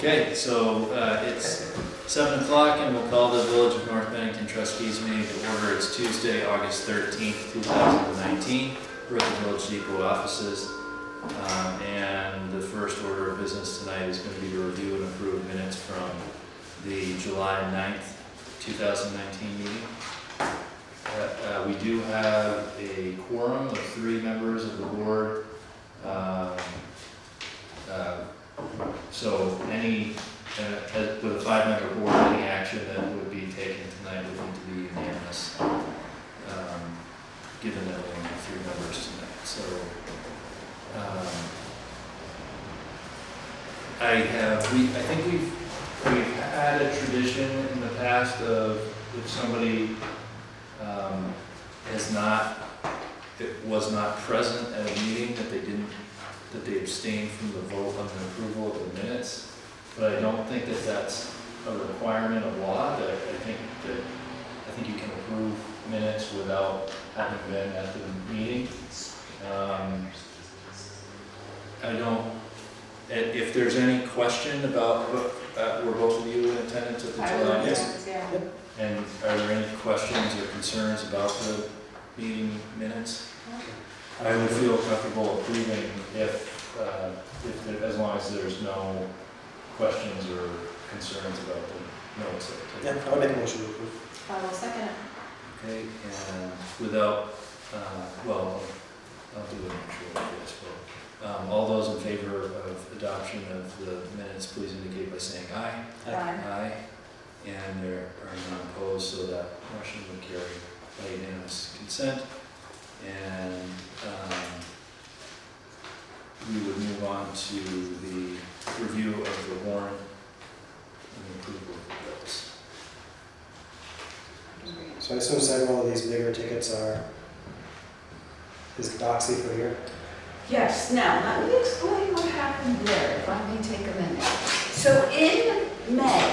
Okay, so it's 7 o'clock and we'll call the Village of North Bennington Trustees meeting to order. It's Tuesday, August 13th, 2019. We're at the Village Depot offices. And the first order of business tonight is going to be to review and approve minutes from the July 9th, 2019 meeting. We do have a quorum of 3 members of the board. So any, with a 5-member board, any action that would be taken tonight would need to be unanimous, given that we only have 3 members tonight. So I think we've had a tradition in the past of if somebody was not present at a meeting that they abstained from the vote on the approval of the minutes. But I don't think that that's a requirement of law. I think you can approve minutes without having been at the meeting. If there's any question about, were both of you in attendance at the July? Yes. Yeah. And are there any questions or concerns about the meeting minutes? I would feel comfortable approving if as long as there's no questions or concerns about the notes. Yeah, I'll make a motion to approve. I will second it. Okay, and without, well, I'll do it actually, I guess. All those in favor of adoption of the minutes, please indicate by saying aye. Aye. And there are none opposed, so that motion would carry by unanimous consent. And we would move on to the review of the warrant and the approval of the bills. So I assume several of these bigger tickets is Doxy for here? Yes, now let me explain what happened there, if I may take a minute. So in May,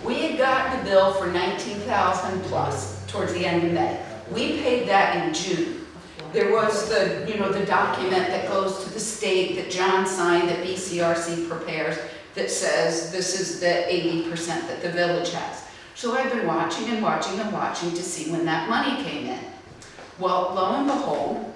we had gotten a bill for $19,000 plus towards the end of May. We paid that in June. There was the document that goes to the state that John signed, that BCRC prepares, that says this is the 80% that the village has. So I've been watching and watching and watching to see when that money came in. Well, lo and behold,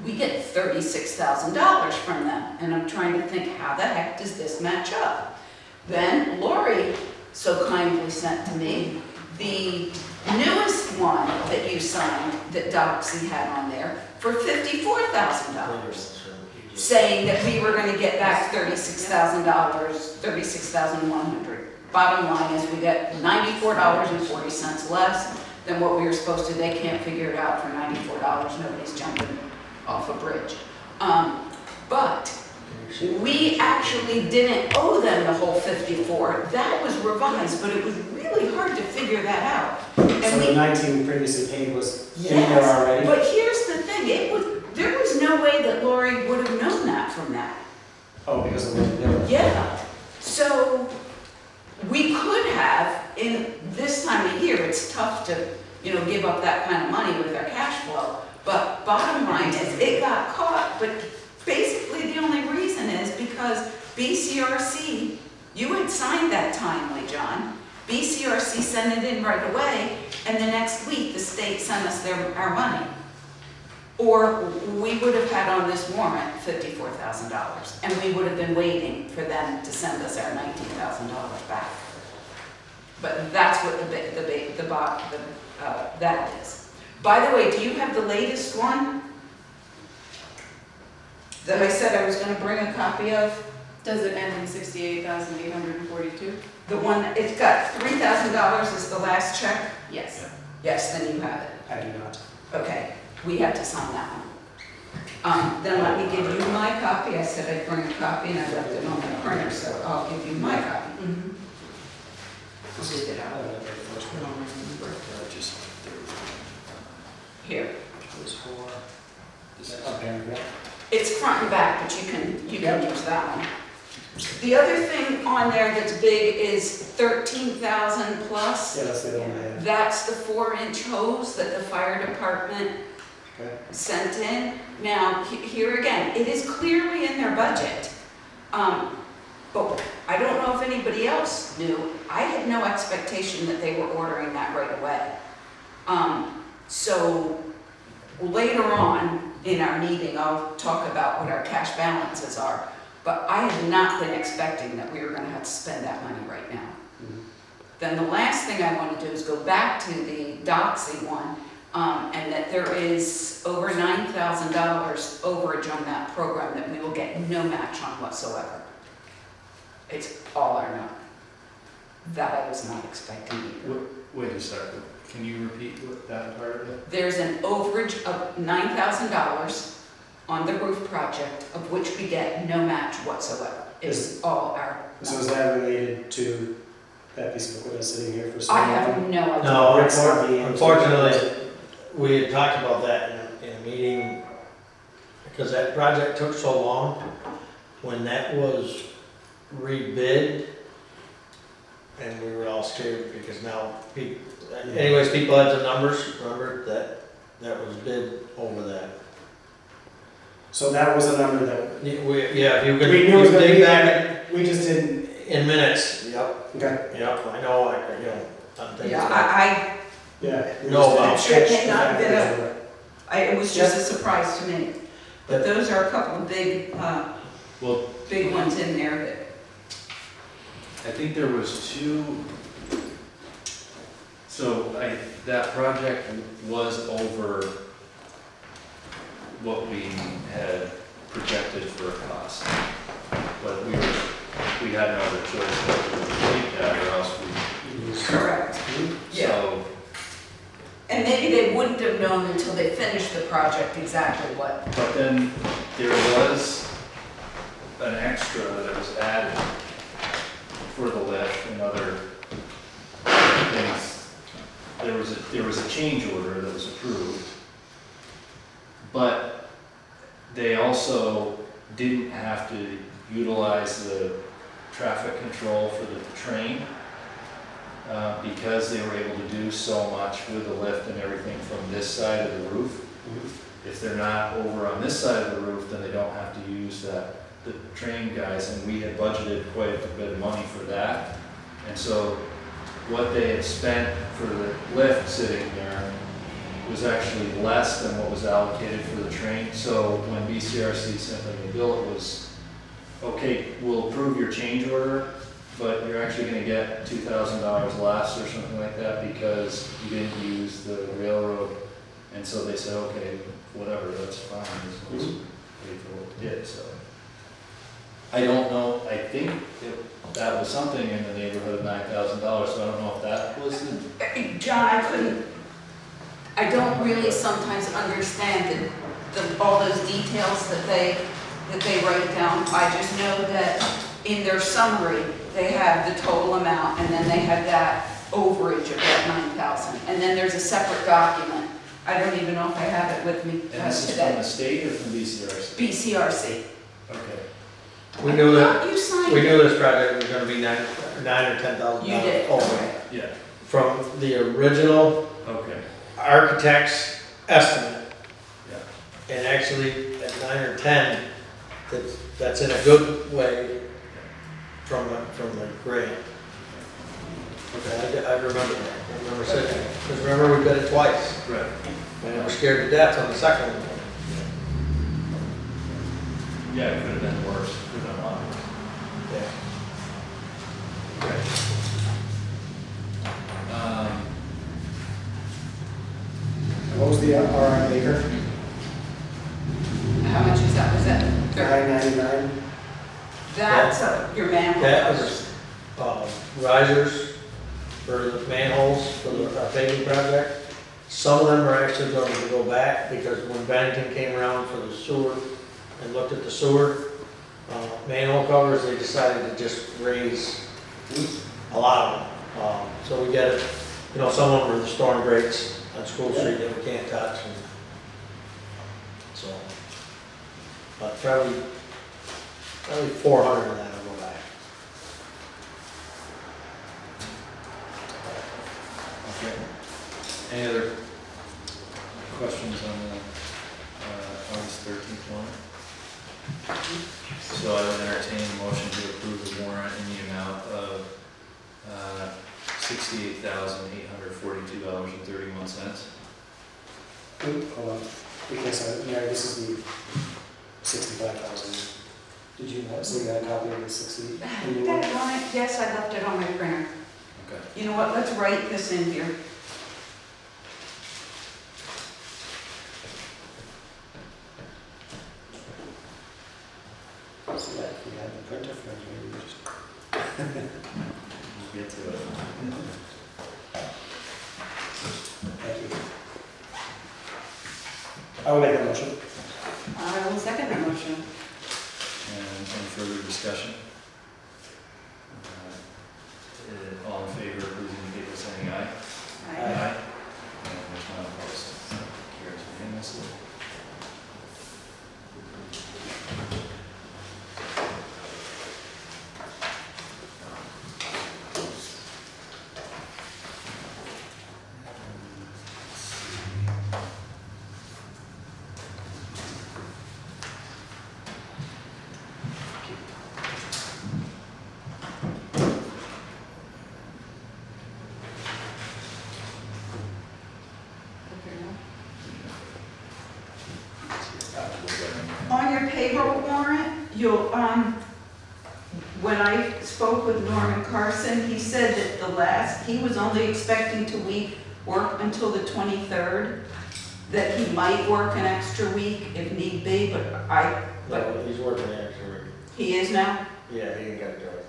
we get $36,000 from them. And I'm trying to think, how the heck does this match up? Then Lori so kindly sent to me the newest one that you signed that Doxy had on there for $54,000, saying that we were going to get back $36,000, $36,100. Bottom line is we get $94.40 less than what we were supposed to. They can't figure it out for $94. Nobody's jumping off a bridge. But we actually didn't owe them the whole 54. That was revised, but it was really hard to figure that out. And So the 19 previously paid was in there yes, already? but here's the thing, there was no way that Lori would have known that from that. Oh, because of the bill? Yeah, so we could have, in this time of year, it's tough to, give up that kind of money with our cash flow. But bottom line is, it got caught, but basically the only reason is because BCRC, you had signed that timely, John. BCRC sent it in right away, and the next week the state sent us our money. Or we would have had on this warrant $54,000, and we would have been waiting for them to send us our $19,000 back. But that's what that is. By the way, do you have the latest one that I said I was going to bring a copy of? Does it end in 68,842? The one, it's got $3,000 is the last check? Yes. Yes, then you have it. I do not. Okay, we have to sign that one. Then let me give you my copy. I said I'd bring a copy and I left it on the printer, so I'll give you my copy. Just it out. Here. It's front and back, but you can use that one. The other thing on there that's big is 13,000 plus. Yeah, that's the other one I have. That's the 4-inch hose that the fire department sent in. Now, here again, it is clearly in their budget. But I don't know if anybody else knew, I had no expectation that they were ordering that right away. So later on in our meeting, I'll talk about what our cash balances are. But I had not been expecting that we were gonna have to spend that money right now. Then the last thing I want to do is go back to the Doxy one, and that there is over $9,000 overage on that program that we will get no match on whatsoever. It's all or nothing. That I was not expecting either. Wait a second, can you repeat what that part of it? There's an overage of $9,000 on the roof project, of which we get no match whatsoever. It's all our. So is that related to that piece of equipment sitting here for so I long? have no idea. No, Rick's not being- unfortunately, we had talked about that in a meeting, because that project took so long. When that was rebid, and we were all scared, because now, anyways, people had the numbers, remember, that was bid over that. So that was a number that Yeah, if you could, we knew it was gonna dig be back there, we just didn't, in minutes, yep, okay, yep, I know, I'm thinking. Yeah, yeah. we No, just didn't well, catch sure it the may not fact been that a- it was- it was just a surprise to me. But those are a couple of Well, big ones in there that, I think there was two, so that project was over what we had projected for a cost. But we had no other choice but to complete that or else correct. Yeah. so, And maybe they wouldn't have known until they finished the project exactly what. but then there was an extra that was added for the lift and other things. There was a change order that was approved, but they also didn't have to utilize the traffic control for the train because they were able to do so much with the lift and everything from this side of the roof. If they're not over on this side of the roof, then they don't have to use the train guys, and we had budgeted quite a bit of money for that. And so what they had spent for the lift sitting there was actually less than what was allocated for the train. So when BCRC sent them the bill, it was, okay, we'll approve your change order, but you're actually gonna get $2,000 less or something like that because you didn't use the railroad. And so they said, okay, whatever, that's fine, as long as we pay for what we did, so. I don't know, I think that was something in the neighborhood of $9,000, so I don't know if that was the. John, I don't really sometimes understand all those details that they write down. I just know that in their summary, they have the total amount, and then they have that overage of that 9,000. And then there's a separate document. I don't even know if I have it with me And this is from today. the state or from BCRC? BCRC. Okay. We knew that, You signed we it. knew this project was gonna be nine or $10,000. You did, over. okay. Yeah, From the original okay, architect's estimate, yeah. and actually at 9 or 10, that's in a good way from the grant. Okay. I remember that, I remember saying, because remember we did it twice, Right. and we're scared to death on the second one. Yeah, it could have been worse, could have been a lot worse. Yeah. Okay. What was the RI Baker? How much is that? Was that? $9.99. That's your manhole That covers. was risers for the manholes for our paving project. Some of them are actually going to go back because when Bennington came around for the sewer and looked at the sewer manhole covers, they decided to just raise a lot of them. So we get it, some of them are the storm breaks on School Street that we can't touch. And so, but probably 400 of that will go back. Okay. Any other questions on the August 13th warrant? So I would entertain a motion to approve the warrant in the amount of $68,842.31. Hold on, we can't sign it, Mary, this is the 65,000. Did you have, so you got a copy of the 60? Did I want it? Yes, I left it on my printer. Okay. You know what, let's write this in here. So that if we had the printer for you, we just. We'll get to it. Thank you. I will make a motion. I will second the motion. And any further discussion? All in favor, please indicate by saying aye. Aye. And there's none opposed. Carries unanimously. On your payroll warrant, you'll, when I spoke with Norman Carson, he said that he was only expecting to work until the 23rd, that he might work an extra week if need be, but No, he's working actually. he is now? Yeah, he ain't got to do it.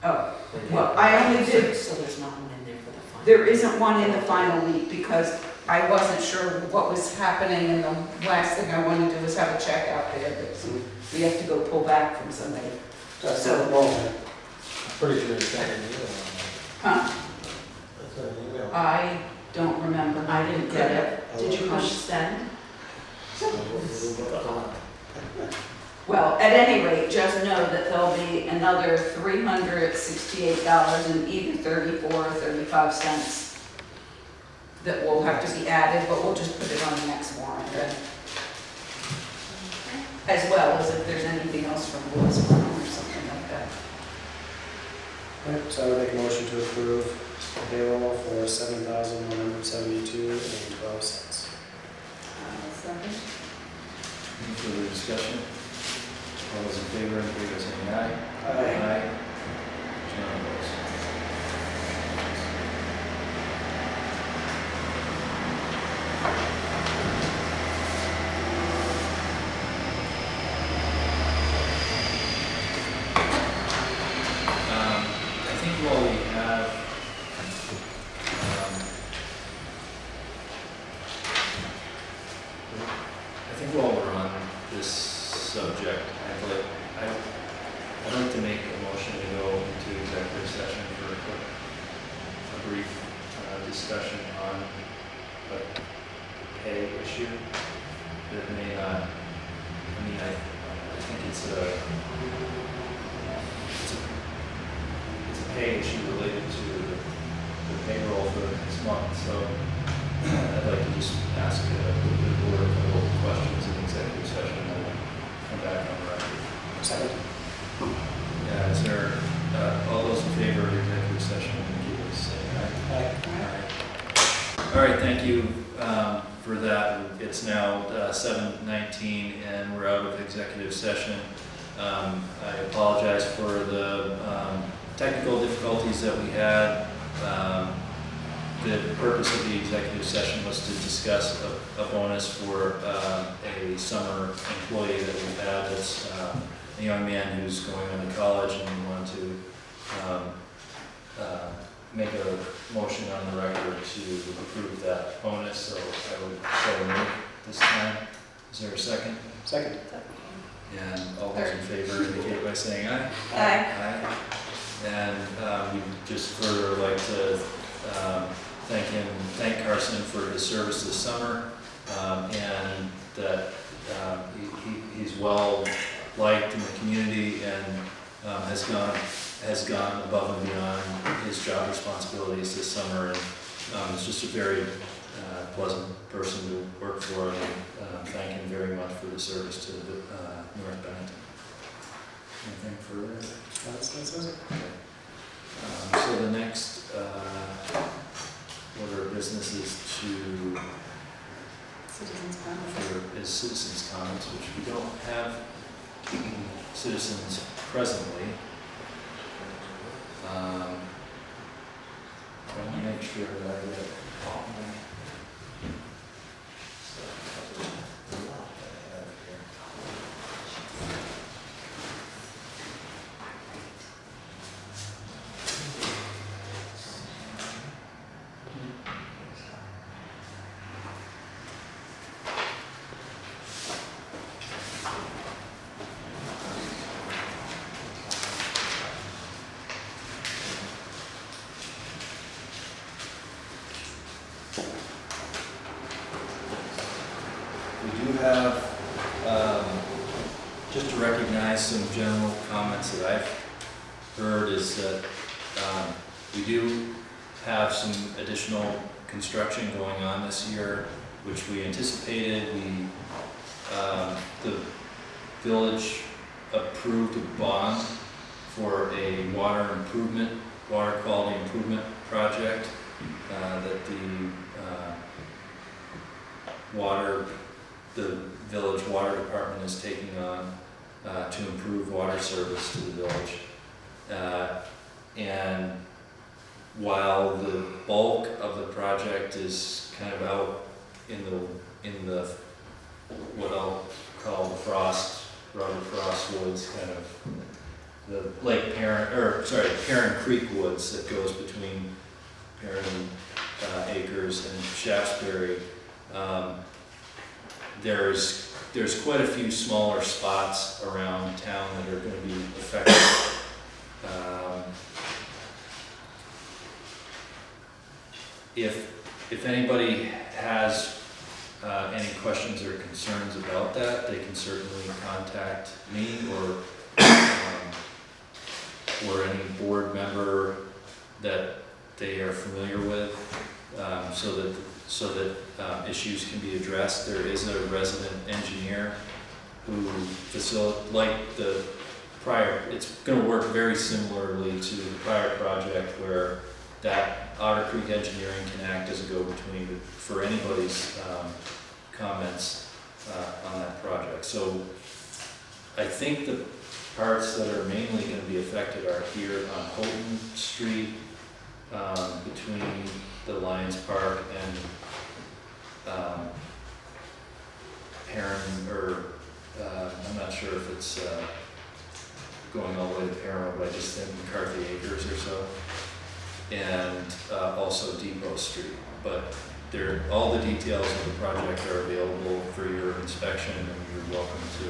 Oh, well, I only did, So there's not one in there for the final? there isn't one in the final week because I wasn't sure what was happening, and the last thing I want to do is have a check out there that we have to go pull back from somebody. That's So- the moment. Pretty sure he sent an email on Huh? that. That's an email. I don't remember. I didn't get it. Did you push send? Well, at any rate, just know that there'll be another $368 and either 34 or 35 cents that will have to be added, but we'll just put it on the next warrant then. As well as if there's anything else from Louis Brown or something like that. Right, so I would make a motion to approve payroll for $7,172.12. Second. Any further discussion? All those in favor, indicate by saying aye. Aye. There's none opposed. I think while we have, I think while we're on this subject, I'd like to make a motion to go into executive session for a brief discussion on a pay issue that may not, I think it's a pay issue related to the payroll for this month, so I'd like to just ask the board a couple of questions in executive session and then come back on the record. Second. Yeah, is there, all those in favor of executive session, indicate by saying aye. Aye. All right, thank you for that. It's now 7:19 and we're out of executive session. I apologize for the technical difficulties that we had. The purpose of the executive session was to discuss a bonus for a summer employee that we've had that's a young man who's going on to college, and we wanted to make a motion on the record to approve that bonus, so I would so move this time. Is there a second? Second. And all those in favor indicate by saying aye. Aye. Aye. And we'd just further like to thank Carson for his service this summer, and that he's well liked in the community and has gone above and beyond his job responsibilities this summer, and is just a very pleasant person to work for, and thank him very much for the service to North Bennington. Anything further? That's it. So the next order of business is Citizens' comments. is citizens' comments, which we don't have citizens presently. I want to make sure that I get all my stuff that I have here. We do have, just to recognize some general comments that I've heard is that we do have some additional construction going on this year, which we anticipated. The village approved a bond for a water quality improvement project that the village water department is taking on to improve water service to the village. And while the bulk of the project is kind of out in the what I'll call the Robert Frost Woods, kind of the Perrin Creek Woods that goes between Perrin Acres and Shaftesbury. There's quite a few smaller spots around town that are going to be affected. If anybody has any questions or concerns about that, they can certainly contact me or any board member that they are familiar with, so that issues can be addressed. There is a resident engineer who it's going to work very similarly to the prior project where that Otter Creek Engineering can act as a go-between for anybody's comments on that project. So I think the parts that are mainly going to be affected are here on Houghton Street, between the Lions Park and Perrin, I'm not sure if it's going all the way to Perrin, but I just think McCarthy Acres or so, and also Depot Street. But all the details of the project are available for your inspection, and you're welcome to.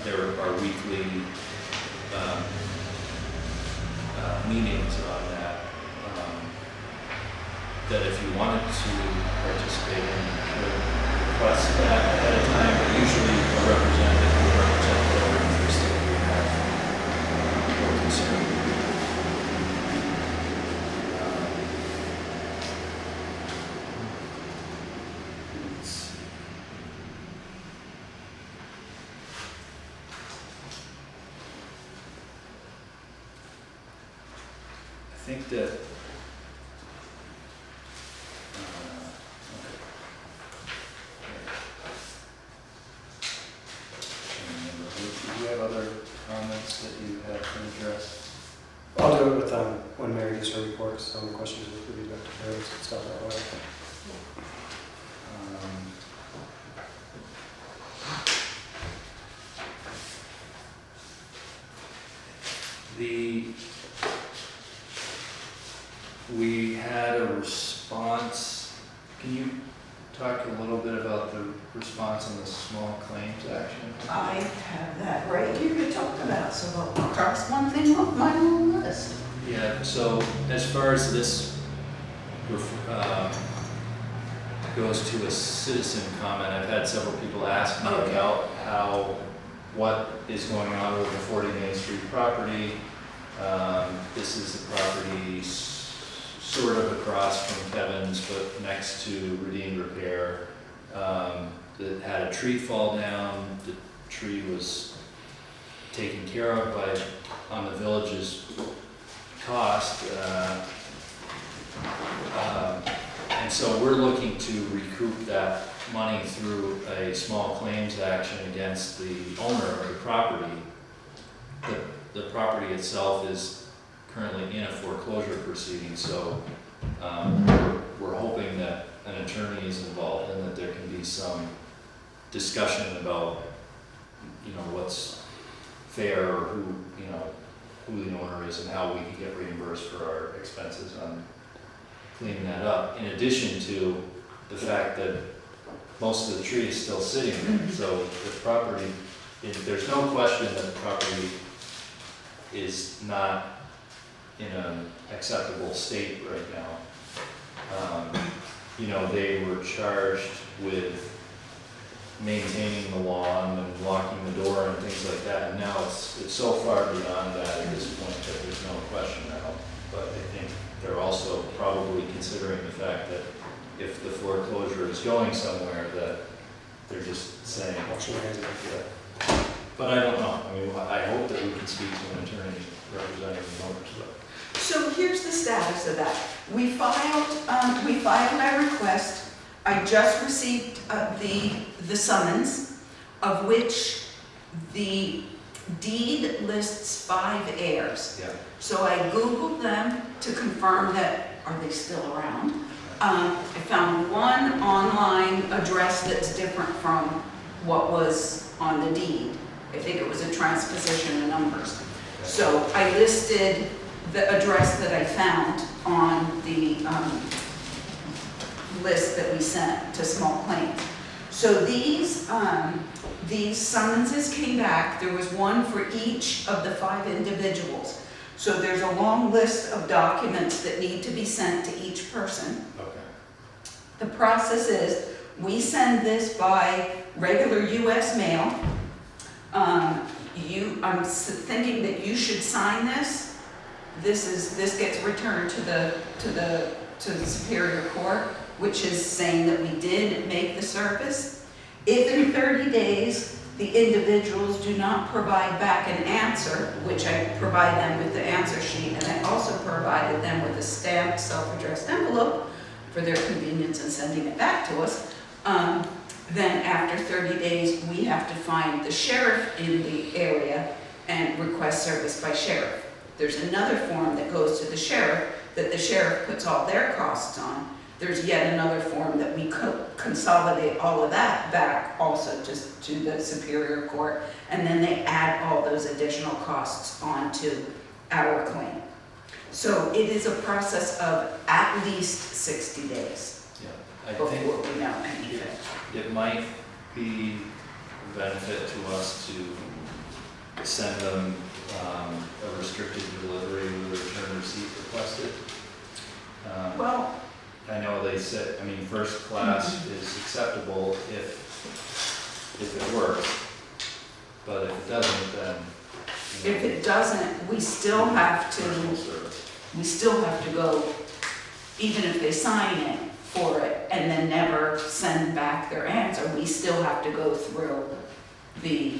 There are weekly meetings on that. That if you wanted to participate in, could request that ahead of time, but usually a representative will represent whatever interest that you have or concern. Let's see. I think that do you have other comments that you have to address? I'll do it with, when Mary gets her report, some questions will be back to her, stuff that way. We had a response. Can you talk a little bit about the response on the small claims action? I have that right here to talk about, so I'll cross one thing off my little list. Yeah, so as far as this goes to a citizen comment, I've had several people ask me about what is going on with the 40 Main Street property. This is the property sort of across from Kevin's, but next to Redeemed Repair, that had a tree fall down. The tree was taken care of on the village's cost. And so we're looking to recoup that money through a small claims action against the owner of the property. The property itself is currently in a foreclosure proceeding, so we're hoping that an attorney is involved and that there can be some discussion about, what's fair, or who the owner is and how we can get reimbursed for our expenses on cleaning that up. In addition to the fact that most of the tree is still sitting there, so the property, there's no question that the property is not in an acceptable state right now. They were charged with maintaining the lawn and locking the door and things like that, and now it's so far beyond that at this point that there's no question now. But I think they're also probably considering the fact that if the foreclosure is going somewhere, that they're just saying, yeah. But I don't know. I hope that we can speak to an attorney representing the owners, but. So here's the status of that. We filed our request. I just received the summons, of which the deed lists 5 heirs. Yeah. So I Googled them to confirm that, are they still around? I found one online address that's different from what was on the deed. I think it was a transposition of numbers. So I listed the address that I found on the list that we sent to small claims. So these summonses came back. There was one for each of the 5 individuals. So there's a long list of documents that need to be sent to each person. Okay. The process is, we send this by regular US mail. I'm thinking that you should sign this. This gets returned to the Superior Court, which is saying that we did make the service. If in 30 days the individuals do not provide back an answer, which I provide them with the answer sheet, and I also provided them with a stamped self-addressed envelope for their convenience in sending it back to us, then after 30 days we have to find the sheriff in the area and request service by sheriff. There's another form that goes to the sheriff that the sheriff puts all their costs on. There's yet another form that we consolidate all of that back also just to the Superior Court, and then they add all those additional costs onto our claim. So it is a process of at least 60 days Yeah, I before think we know anything. it might be a benefit to us to send them a restricted delivery with a return receipt requested. Well, I know they said, first class is acceptable if it works, but if it doesn't, then. if it doesn't, we still have Personal to, service. go, even if they sign it for it and then never send back their answer, we still have to go through the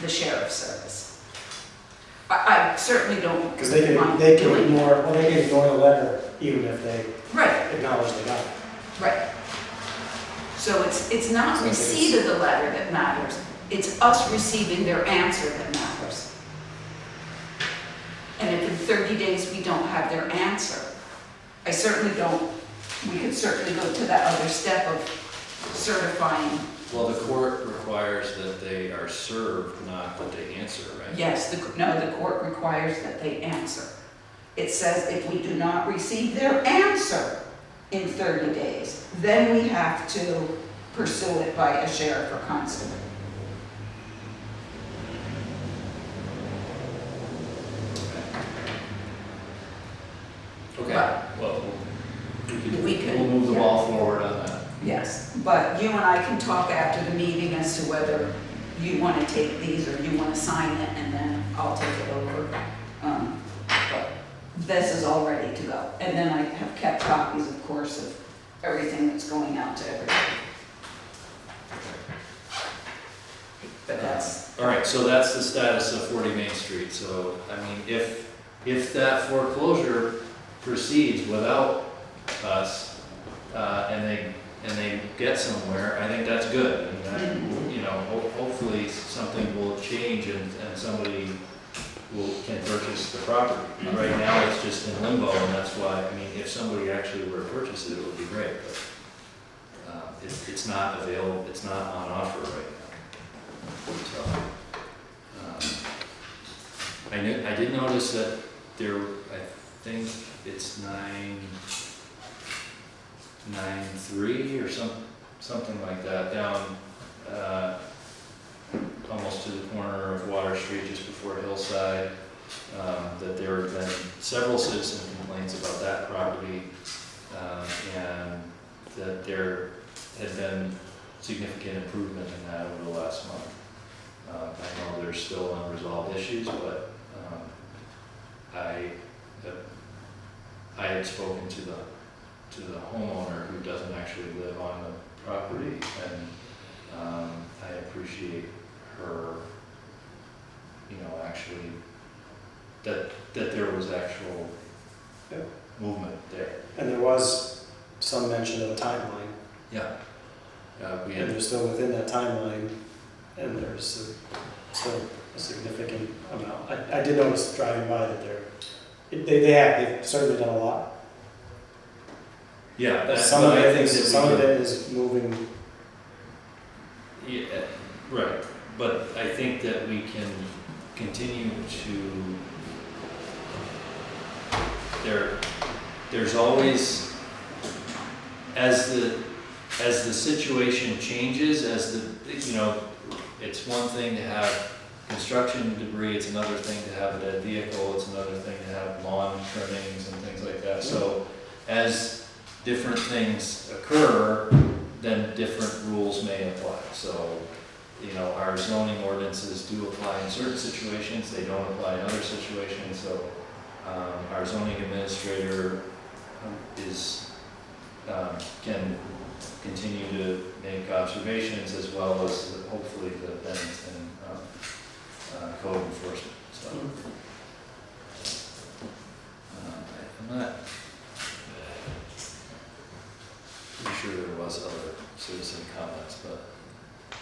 sheriff's service. I certainly don't. Because they mind can doing ignore the letter even if they that. Right. acknowledge they got it. Right. So it's not So receipt of the letter that matters, it's us receiving their answer that matters. And if in 30 days we don't have their answer, we could certainly go to that other step of certifying. Well, the court requires that they are served, not that they answer, right? Yes, the court requires that they answer. It says if we do not receive their answer in 30 days, then we have to pursue it by a sheriff or constable. Okay, But- well, We can- we'll move the ball forward on that. Yes, but you and I can talk after the meeting as to whether you want to take these or you want to sign it, and then I'll take it over. But this is all ready to go. And then I have kept copies, of course, of everything that's going out to everybody. But that's That's, All right, so that's the status of 40 Main Street. So, I mean, if that foreclosure proceeds without us, and they get somewhere, I think that's good. And, you know, hopefully something will change and somebody can purchase the property. Right now, it's just in limbo, and that's why, I mean, if somebody actually were to purchase it, it would be great, but, it's not available, it's not on offer right now. So, I did notice that there, I think it's 993 or something like that, down, almost to the corner of Water Street, just before Hillside, that there have been several citizen complaints about that property, and that there had been significant improvement in that over the last month. I know there's still unresolved issues, but I had spoken to the homeowner who doesn't actually live on the property, and I appreciate her, you know, actually, that there was actual movement there. And there was some mention of a timeline, Yeah. We and had, they're still within that timeline, and there's still a significant amount. I did notice driving by that they've certainly done a lot. yeah, that's, Some but of I it think is, that some we of can, it is moving. yeah, right, but I think that we can continue to, there's always, as the situation changes, you know, it's one thing to have construction debris, it's another thing to have a dead vehicle, it's another thing to have lawn trimmings and things like that. So as different things occur, then different rules may apply. So, you know, our zoning ordinances do apply in certain situations, they don't apply in other situations. So our zoning administrator can continue to make observations, as well as hopefully the Bennington code enforcement. So I'm not pretty sure there was other citizen comments, but I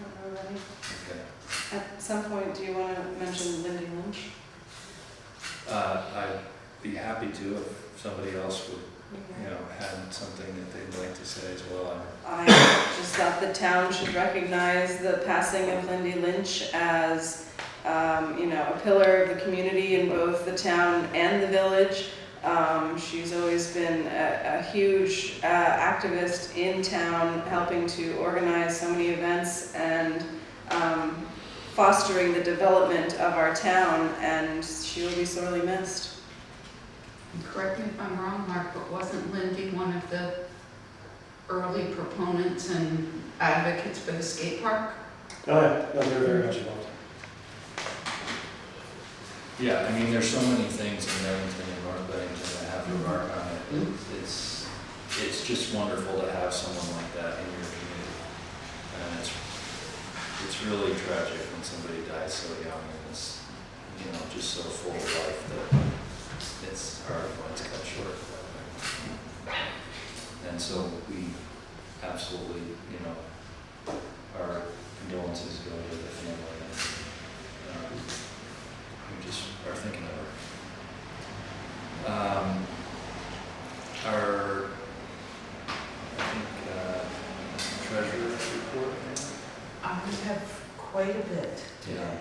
don't know, Rennie. okay. At some point, do you want to mention Lindy Lynch? I'd be happy to if somebody else would, you know, had something that they'd like to say as well. I just thought the town should recognize the passing of Lindy Lynch as, you know, a pillar of the community in both the town and the village. She's always been a huge activist in town, helping to organize so many events and fostering the development of our town, and she will be sorely missed. correct me if I'm wrong, Mark, but wasn't Lindy one of the early proponents and advocates for the skate park? Oh, yeah, no, they're very much involved. Yeah, I mean, there's so many things in Bennington and North Bennington that have to remark on it. It's just wonderful to have someone like that in your community. And it's really tragic when somebody dies so young and is, you know, just so full of life that it's hard when it's cut short. And so we absolutely, you know, our condolences go to the family, and we just are thinking of her. Our, I think, treasurer's report, I have quite a bit yeah. today.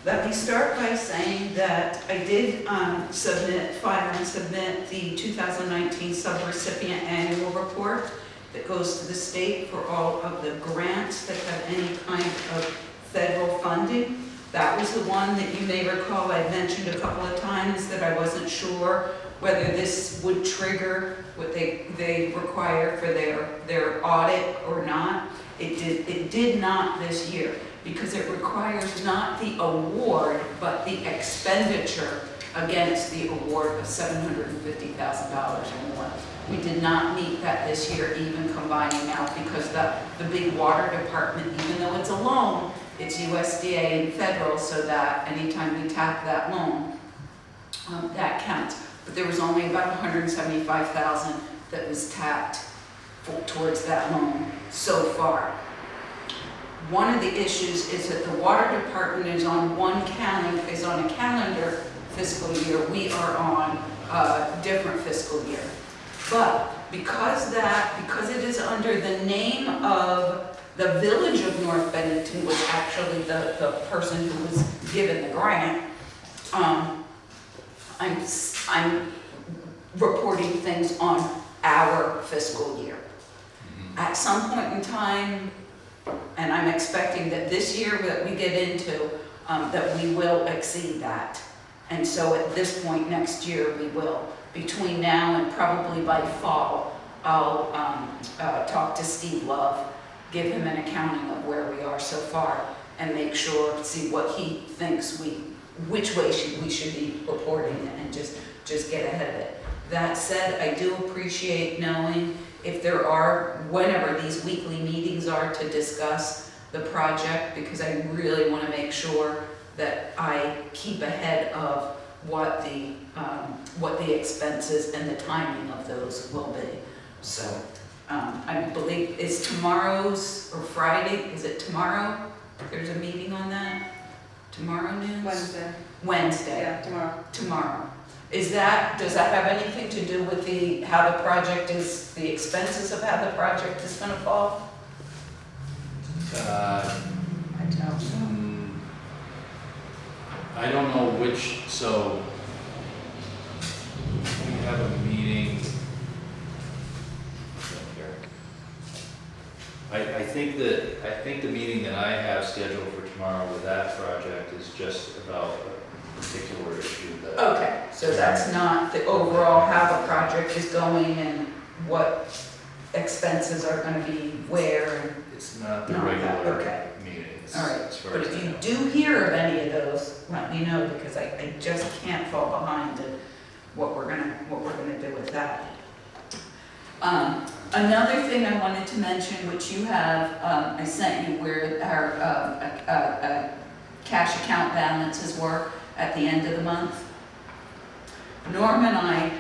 Let me start by saying that I did file and submit the 2019 subrecipient annual report that goes to the state for all of the grants that have any kind of federal funding. That was the one that you may recall I mentioned a couple of times that I wasn't sure whether this would trigger what they require for their audit or not. It did not this year, because it requires not the award, but the expenditure against the award of $750,000 or more. We did not meet that this year, even combining out, because the big water department, even though it's a loan, It's USDA and federal, so that anytime we tap that loan, that counts. But there was only about 175,000 that was tapped towards that loan so far. One of the issues is that the water department is on a calendar fiscal year. We are on a different fiscal year. But because it is under the name of the Village of North Bennington, was actually the person who was given the grant, I'm reporting things on our fiscal year. At some point in time, and I'm expecting that this year that we get into, that we will exceed that. And so at this point next year, we will. Between now and probably by fall, I'll talk to Steve Love, give him an accounting of where we are so far, and make sure, see what he thinks which way we should be reporting, and just get ahead of it. That said, I do appreciate knowing if there are, whenever these weekly meetings are to discuss the project, because I really want to make sure that I keep ahead of what the expenses and the timing of those will be. So I believe it's tomorrow's or Friday. Is it tomorrow? There's a meeting on that? Tomorrow news? Wednesday. Wednesday. Yeah, tomorrow. Tomorrow. Does that have anything to do with how the project is, the expenses of how the project is gonna fall? I don't. I don't know which, so we have a meeting. I think the meeting that I have scheduled for tomorrow with that project is just about a particular issue that. Okay, so that's not the overall how the project is going and what expenses are gonna be where and. It's not the Not that, regular okay. meeting. It's- All right, as far but as if I you know. do hear of any of those, let me know, because I just can't fall behind in what we're gonna do with that. Another thing I wanted to mention, which you have, I sent you where our cash account balances were at the end of the month. Norm and I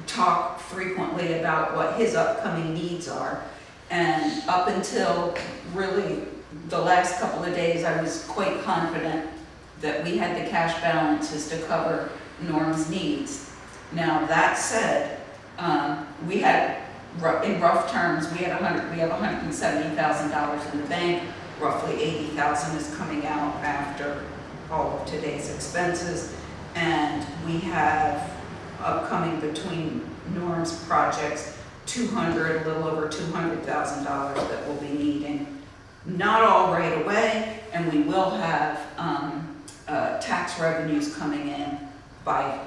talk frequently about what his upcoming needs are. And up until really the last couple of days, I was quite confident that we had the cash balances to cover Norm's needs. Now, that said, we had, in rough terms, we have $170,000 in the bank. Roughly $80,000 is coming out after all of today's expenses. And we have upcoming between Norm's projects, a little over $200,000 that we'll be needing. Not all right away, and we will have tax revenues coming in by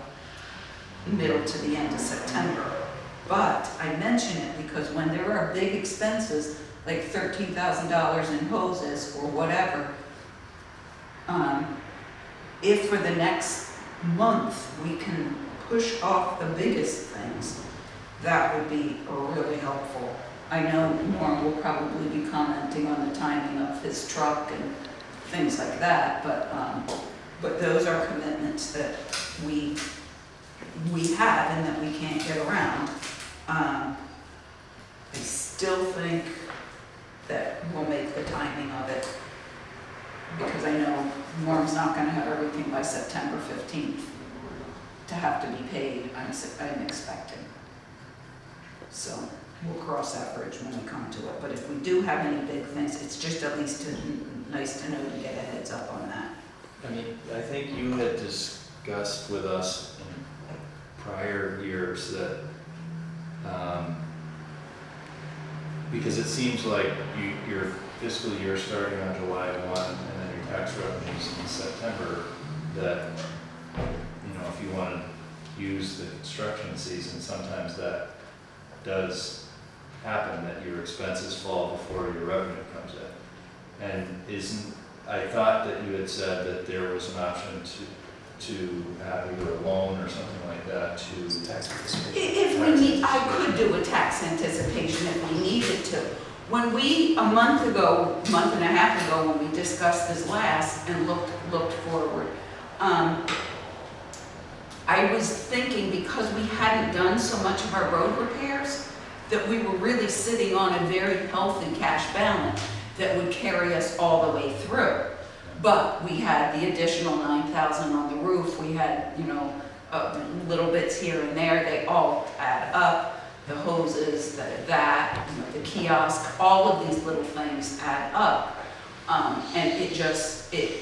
middle to the end of September. But I mention it because when there are big expenses, like $13,000 in hoses or whatever, if for the next month we can push off the biggest things, that would be really helpful. I know Norm will probably be commenting on the timing of his truck and things like that, but those are commitments that we have and that we can't get around. I still think that we'll make the timing of it, because I know Norm's not gonna have everything by September 15th to have to be paid, I'm expecting. So we'll cross that bridge when we come to it. But if we do have any big things, it's just at least nice to know to get a heads up on that. I mean, I think you had discussed with us in prior years that, because it seems like your fiscal year starting on July 1 and then your tax revenues in September, that, you know, if you want to use the construction season, sometimes that does happen, that your expenses fall before your revenue comes in. And I thought that you had said that there was an option to have either a loan or something like that to Tax anticipation. If we need, I could do a tax anticipation if we needed to. When we, a month and a half ago, when we discussed this last and looked forward, I was thinking because we hadn't done so much of our road repairs, that we were really sitting on a very healthy cash balance that would carry us all the way through. But we had the additional 9,000 on the roof, we had, little bits here and there, they all add up. The hoses, the kiosk, all of these little things add up. And it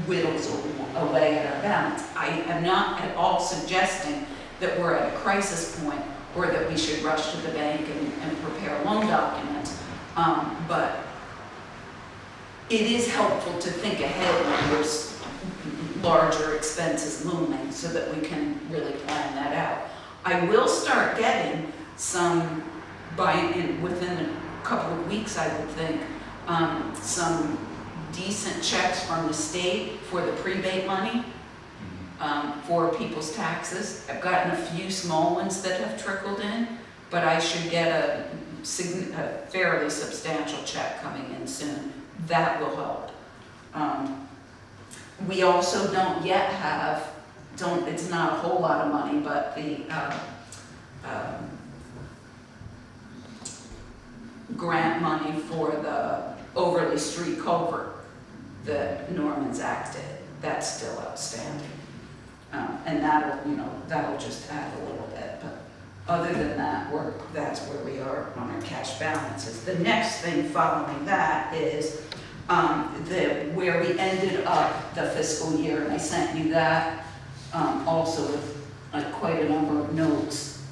whittles away at our balance. I am not at all suggesting that we're at a crisis point or that we should rush to the bank and prepare loan documents. But it is helpful to think ahead when there's larger expenses looming so that we can really plan that out. I will start getting some, within a couple of weeks, I would think, some decent checks from the state for the prebate money for people's taxes. I've gotten a few small ones that have trickled in, but I should get a fairly substantial check coming in soon. That will help. We also don't yet have, it's not a whole lot of money, but the grant money for the Overley Street culvert that Norman's acted, that's still outstanding. And that'll just add a little bit, but other than that, that's where we are on our cash balances. The next thing following that is where we ended up the fiscal year, and I sent you that also with quite a number of notes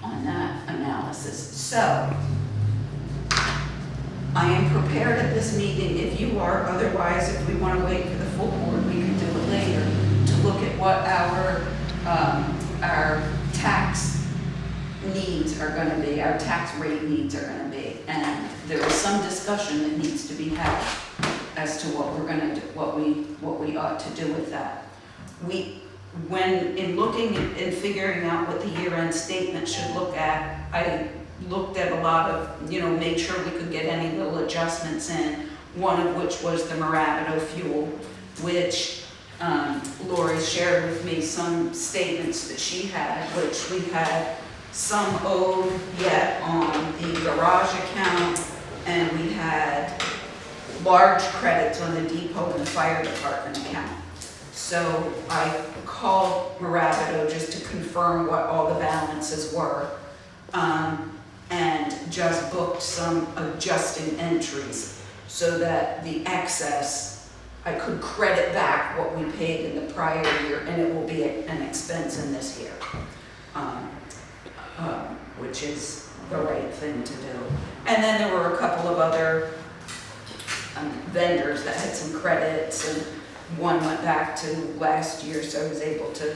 on that analysis. So, I am prepared at this meeting, if you are, otherwise if we want to wait for the full board, we can do it later, to look at what our tax needs are going to be, our tax rate needs are going to be. And there is some discussion that needs to be had as to what we're going to do, what we ought to do with that. When in looking and figuring out what the year-end statement should look at, I looked at a lot of, made sure we could get any little adjustments in, one of which was the Moravido fuel, which Lori shared with me some statements that she had, which we had some owed yet on the garage account, and we had large credits on the depot and the fire department account. So I called Moravido just to confirm what all the balances were. And just booked some adjusting entries so that the excess, I could credit back what we paid in the prior year, and it will be an expense in this year, which is the right thing to do. And then there were a couple of other vendors that had some credits, and one went back to last year, so I was able to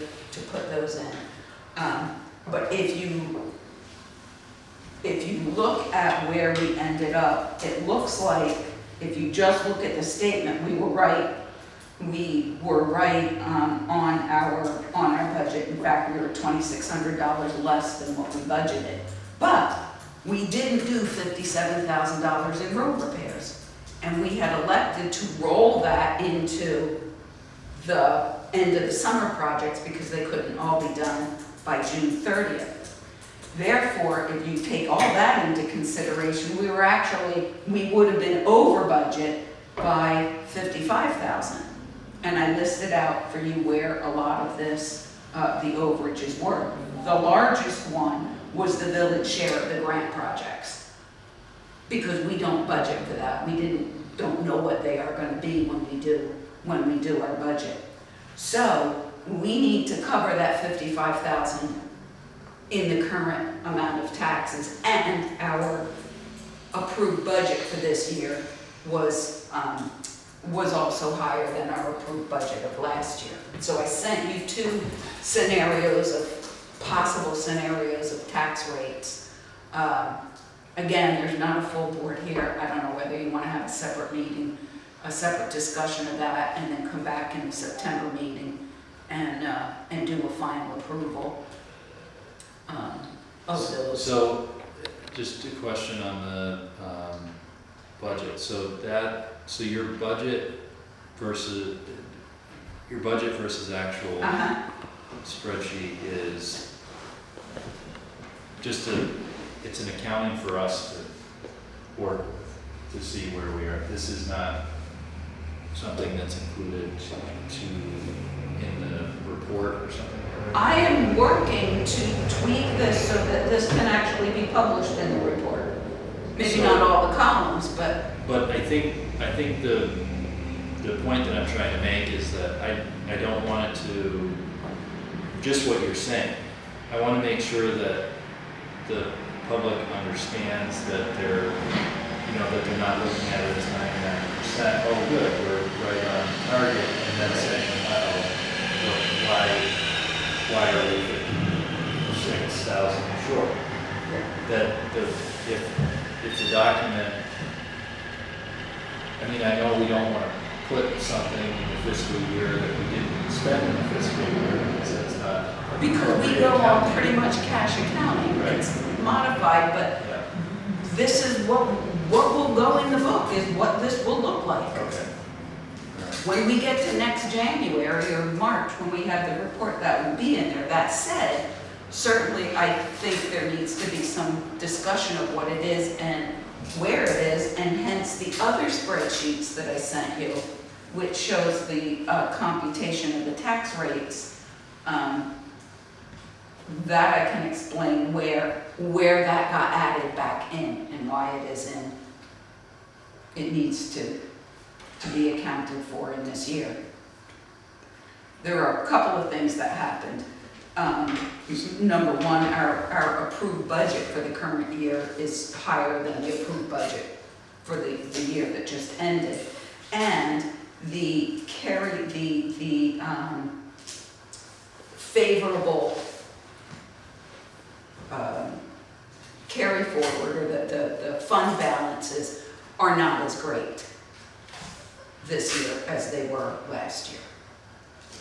put those in. But if you look at where we ended up, it looks like, if you just look at the statement, we were right. We were right on our budget. In fact, we were $2,600 less than what we budgeted. But we didn't do $57,000 in road repairs. And we had elected to roll that into the end of the summer projects because they couldn't all be done by June 30th. Therefore, if you take all that into consideration, we would have been over budget by $55,000. And I listed out for you where a lot of this, the overages were. The largest one was the village share of the grant projects, because we don't budget for that. We don't know what they are going to be when we do our budget. So we need to cover that $55,000 in the current amount of taxes, and our approved budget for this year was also higher than our approved budget of last year. So I sent you two possible scenarios of tax rates. Again, there's not a full board here. I don't know whether you want to have a separate meeting, a separate discussion of that, and then come back in the September meeting and do a final approval of those. So just a question on the, budget, so your budget versus actual Uh-huh. spreadsheet is just it's an accounting for us to work with, to see where we are. This is not something that's included in the report or something. I am working to tweak this so that this can actually be published in the report. Maybe So- not all the columns, but But I think the point that I'm trying to make is that I don't want it to, just what you're saying. I want to make sure that the public understands that they're, that they're not looking at it as 99%. Oh, good, we're right on target, and then saying, why are we 56,000 short? That if the document, I know we don't want to put something in the fiscal year that we didn't spend in the fiscal year, because that's not. because we go on pretty much cash accounting, Right. it's modified, but Yeah, this is what will go in the book, is what this will look like. okay. All right. When we get to next January or March, when we have the report, that will be in there. That said, certainly I think there needs to be some discussion of what it is and where it is, and hence the other spreadsheets that I sent you, which shows the computation of the tax rates. That I can explain where that got added back in and why it is in. It needs to be accounted for in this year. There are a couple of things that happened. Number one, our approved budget for the current year is higher than the approved budget for the year that just ended. And the favorable carry forward, or the fund balances are not as great this year as they were last year.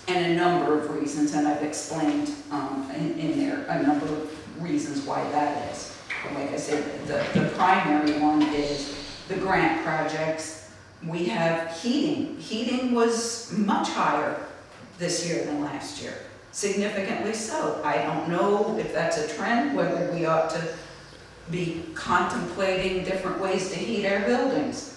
And a number of reasons, and I've explained in there a number of reasons why that is. Like I said, the primary one is the grant projects. We have heating. Heating was much higher this year than last year, significantly so. I don't know if that's a trend, whether we ought to be contemplating different ways to heat our buildings.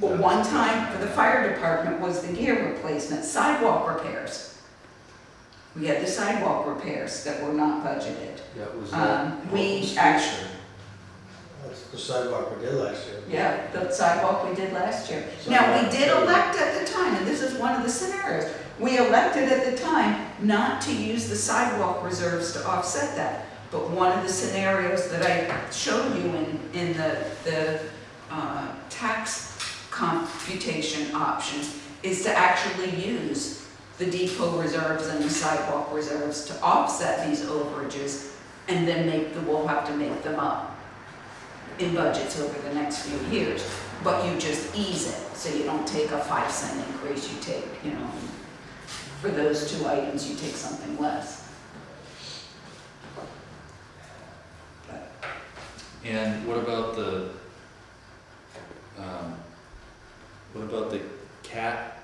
One time for the fire department was the gear replacement, sidewalk repairs. We had the sidewalk repairs that were not budgeted. That was. We actually, That's the sidewalk we did last year. yeah, the sidewalk we did last year. So Now, we that- did elect at the time, and this is one of the scenarios, we elected at the time not to use the sidewalk reserves to offset that. But one of the scenarios that I showed you in the tax computation option is to actually use the depot reserves and the sidewalk reserves to offset these overages, and then we'll have to make them up in budgets over the next few years. But you just ease it, so you don't take a 5-cent increase, you take, for those two items, you take something less. And what about the cat?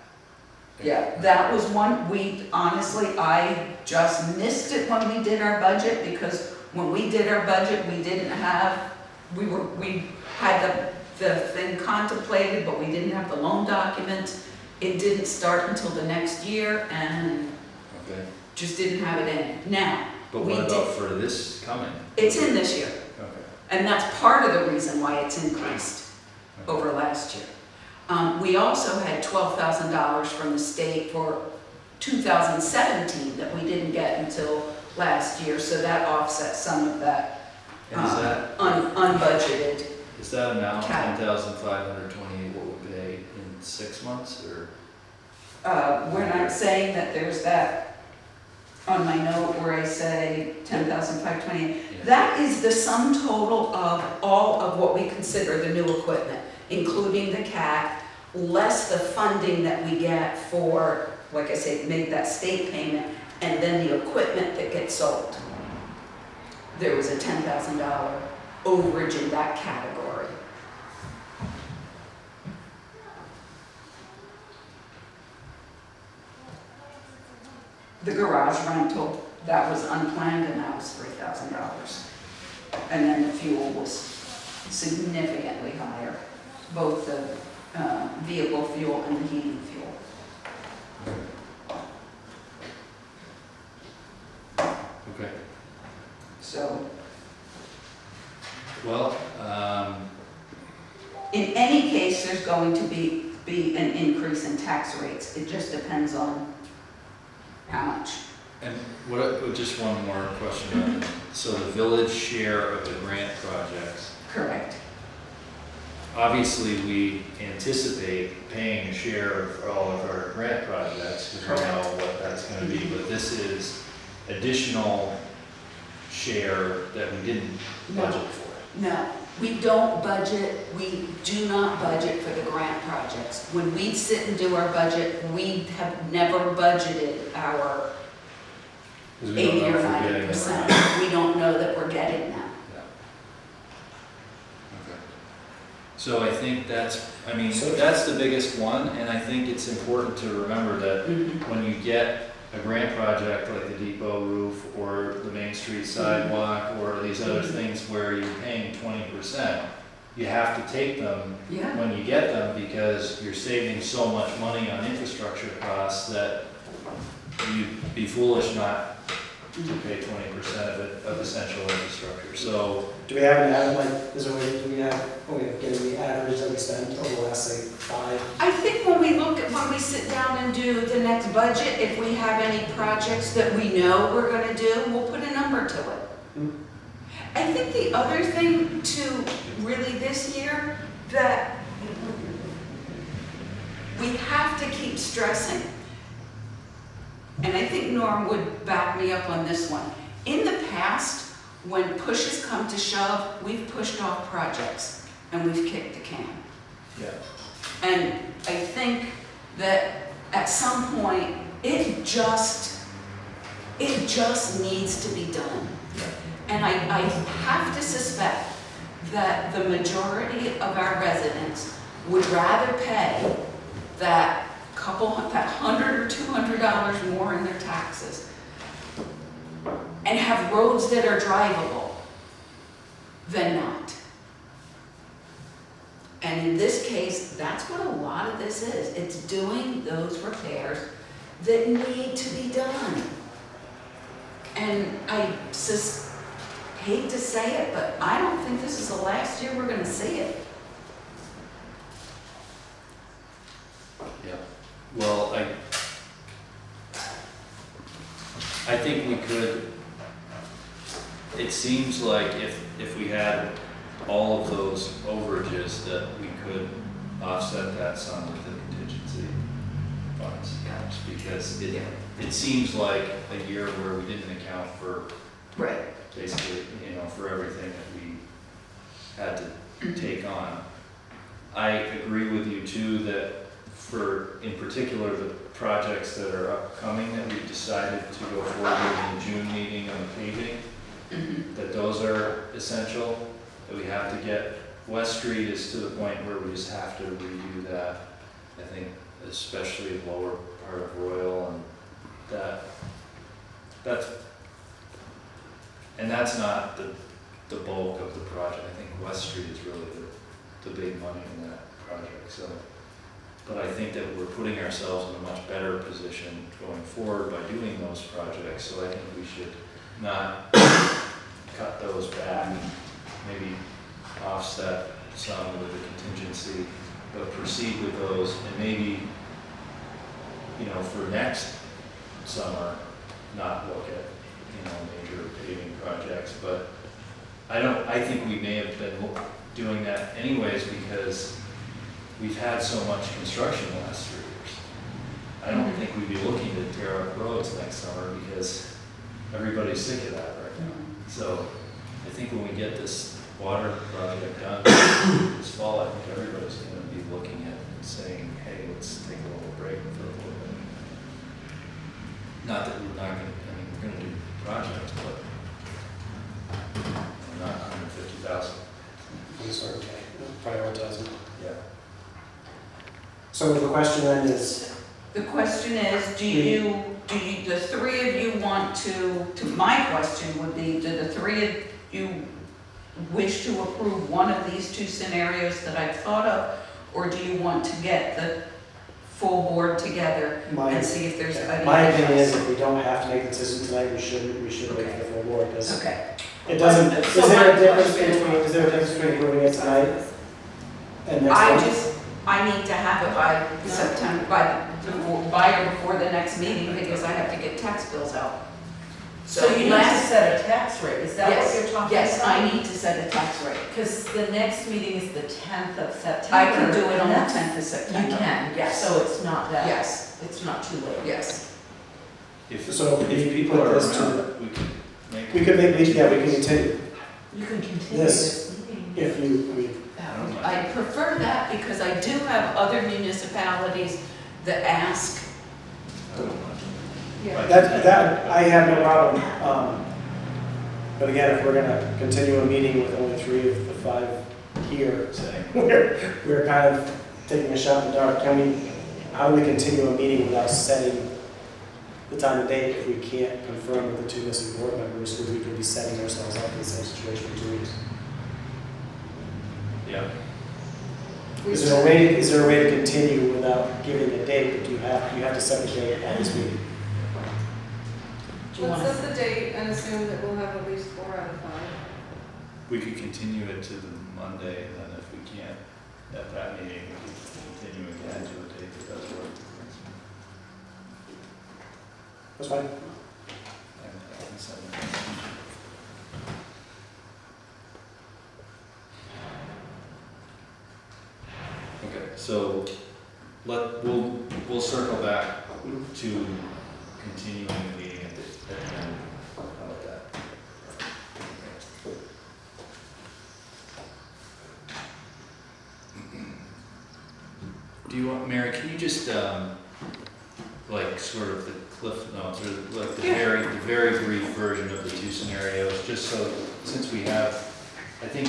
Yeah, that was one, I just missed it when we did our budget, because when we did our budget, we had the thing contemplated, but we didn't have the loan document. It didn't start until the next year, and Okay, just didn't have it in. Now, but we what about did, for this coming? it's in this year, Okay. and that's part of the reason why it's increased over last year. We also had $12,000 from the state for 2017 that we didn't get until last year, so that offsets some of that And is that, unbudgeted. is that amount, Cat. 10,528, what we pay in 6 months, or? We're not saying that there's that on my note where I say 10,528. Yeah. That is the sum total of all of what we consider the new equipment, including the CAT, less the funding that we get for, like I say, make that state payment, and then the equipment that gets sold. there was a $10,000 overage in that category. The garage rental, that was unplanned, and that was $3,000. And then the fuel was significantly higher, both the vehicle fuel and the heating fuel. Okay. So Well, in any case, there's going to be an increase in tax rates. It just depends on how much. and just one more question on it. So the village share of the grant projects, Correct. obviously we anticipate paying a share for all of our grant projects, because we know what that's gonna be, but this is additional share that we didn't budget for. No, we don't budget, we do not budget for the grant projects. When we sit and do our budget, we have never budgeted our 'Cause we don't 80 know or if we're getting them or 90%. not. We don't know that we're getting them. Yeah. Okay. So I think that's So- that's the biggest one, and I think it's important to remember that when you get a grant project like the depot roof or the Main Street sidewalk or these other things where you're paying 20%, you have to take them Yeah. when you get them, because you're saving so much money on infrastructure costs that you'd be foolish not to pay 20% of it, of essential infrastructure. So, Do we have an average, like, is there a way, do we have getting the average that we spent over the last, say, 5? I think when we sit down and do the next budget, if we have any projects that we know we're gonna do, we'll put a number to it. Hmm. I think the other thing to really this year that we have to keep stressing, and I think Norm would back me up on this one. In the past, when push has come to shove, we've pushed off projects and we've kicked the can. yeah. And I think that at some point, it just needs to be done. And I have to suspect that the majority of our residents would rather pay that $100 or $200 more in their taxes and have roads that are drivable than not. And in this case, that's what a lot of this is. It's doing those repairs that need to be done. And I hate to say it, but I don't think this is the last year we're gonna see it. Yeah, well, I think we could, it seems like if we had all of those overages, that we could offset that some with the contingency funds. Because it seems like a year where we didn't account for Right. basically, for everything that we had to take on. I agree with you too that for, in particular, the projects that are upcoming that we've decided to go forward with in the June meeting on the paving, that those are essential, that we have to get. West Street is to the point where we just have to redo that. I think especially the lower part of Royal, and that's not the bulk of the project. I think West Street is really the big money in that project, so. But I think that we're putting ourselves in a much better position going forward by doing those projects, so I think we should not cut those back, maybe offset some with the contingency, but proceed with those, and maybe, for next summer, not look at, major paving projects, but I think we may have been doing that anyways, because we've had so much construction the last 3 years. I don't think we'd be looking to tear up roads next summer, because everybody's sick of that right now. So I think when we get this water project done this fall, I think everybody's gonna be looking at it and saying, hey, let's take a little break for a little bit. Not that we're not gonna, we're gonna do projects, but certain way, prioritizing. Yeah. So the question then is, The question is, the three of you want to, my question would be, do the three of you wish to approve one of these two scenarios that I've thought of? Or do you want to get the full board together and see if there's any? my opinion is if we don't have to make a decision tonight, we should wait for the full board, because Okay, it doesn't, So is there my a difference question is- between, is there a difference between approving it tonight and next I month? need to have it by September, by or before the next meeting, because I have to get tax bills out. So you need to set a tax rate, is that what Yes, you're talking about? yes, I need to set a tax rate. Because the next meeting is the 10th of September. I can do it on the and that's- 10th of You September. can, Yes. so it's not that. Yes, It's not too late. yes. So if people put are this to around, we could make. We could make, yeah, we can continue, You can continue This- this meeting. if you, I mean, I prefer that because I do have other municipalities that ask. Yeah. that, I have no problem. But again, if we're gonna continue a meeting with only 3 of the 5 here, Say, we're kind of taking a shot in the dark. How do we continue a meeting without setting the time and date if we can't confirm with the 2 missing board members, who we could be setting ourselves up in the same situation in 2 weeks? yeah, Is there a way to continue without giving a date, but you have to set a date at this meeting? Do you Let's want set the date and assume that we'll have at least 4 out of 5. we could continue it to the Monday, and then if we can't at that meeting, we could continue again to a date that does work. That's fine. I can send it. Okay, so we'll circle back to continuing the meeting at the end. How about that? Do you want, Mary, can you just, like, sort of the cliff notes, or like the very brief version of the 2 scenarios, just so, since we have, I think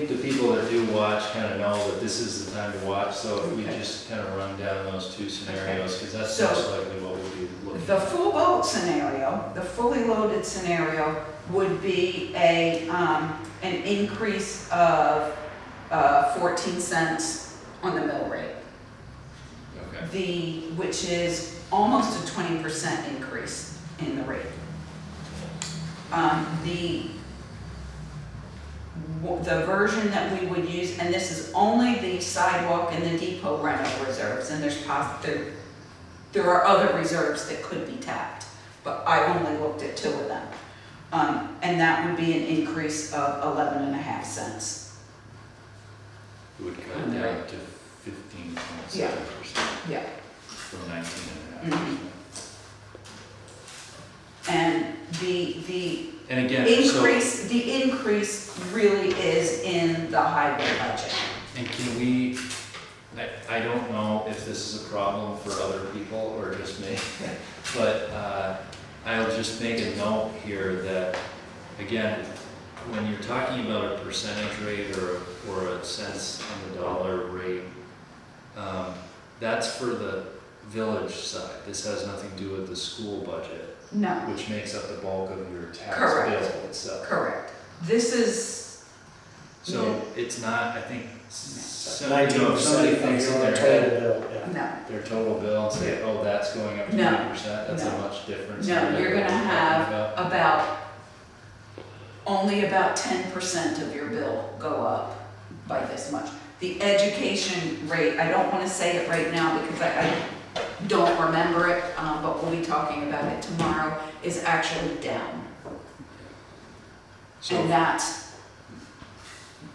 the people that do watch kind of know that this is the time to watch, so if we just kind of run down those 2 scenarios, because that's So- most likely what we'll be looking The at. full boat scenario, the fully loaded scenario would be an increase of 14 cents on the mill rate. Okay, Which is almost a 20% increase in the rate. The version that we would use, and this is only the sidewalk and the depot rental reserves, and there are other reserves that could be tapped, but I only looked at 2 of them. And that would be an increase of 11.5 cents. it would cut down to 15.7% Yeah. from 19.5%. And the And again, so, the increase really is in the highway budget. and can we, I don't know if this is a problem for other people or just me, but I'll just make a note here that, again, when you're talking about a percentage rate or a cents on the dollar rate, that's for the village side. This has nothing to do with the school budget, No, which makes up the bulk of your tax Correct. bill itself. correct. This is, So it's not, I think, so, you know, 19% if somebody of thinks in your their total head, bill, yeah. no, their total bill and say, oh, that's going up No. 20%, that's a No. much difference. no, than you're what gonna we're talking have about. only about 10% of your bill go up by this much. The education rate, I don't wanna say it right now because I don't remember it, but we'll be talking about it tomorrow, is actually down. So, And that's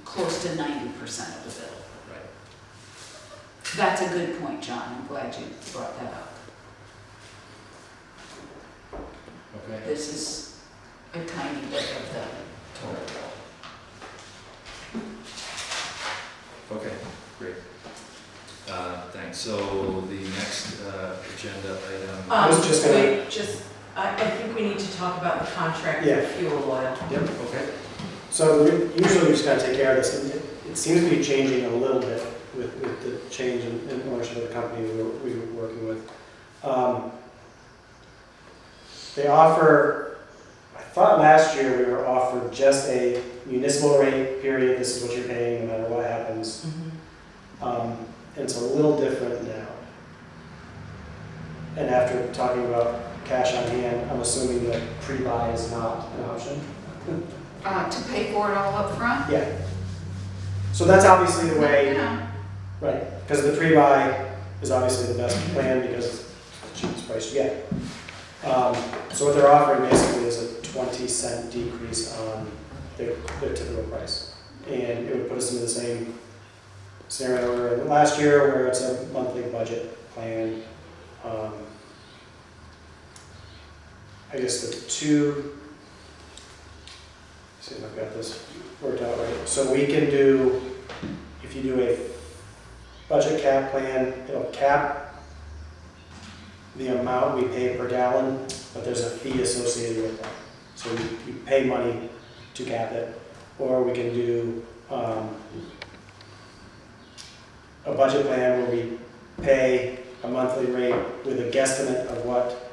close to 90% of the bill. right. That's a good point, John, I'm glad you brought that up. Okay, This is a tiny bit of the total bill. okay, great. Thanks, so the next agenda item. I was just gonna- Wait, I think we need to talk about the contract Yeah. for fuel oil. Yep, okay. So usually we just gotta take care of this, and it seems to be changing a little bit with the change in ownership of the company we were working with. They offer, I thought last year we were offered just a municipal rate, period, this is what you're paying no matter what happens. And it's a little different now. And after talking about cash on hand, I'm assuming that pre-buy is not an option. To pay for it all up front? Yeah. So that's obviously the way, Yeah. right, because the pre-buy is obviously the best plan because it's the cheapest price you get. So what they're offering basically is a 20-cent decrease on their typical price. And it would put us into the same scenario we were in last year where it's a monthly budget plan. I guess the two, see if I've got this worked out right. So we can do, if you do a budget cap plan, it'll cap the amount we pay per gallon, but there's a fee associated with that. So you pay money to cap it, or we can do a budget plan where we pay a monthly rate with a guesstimate of what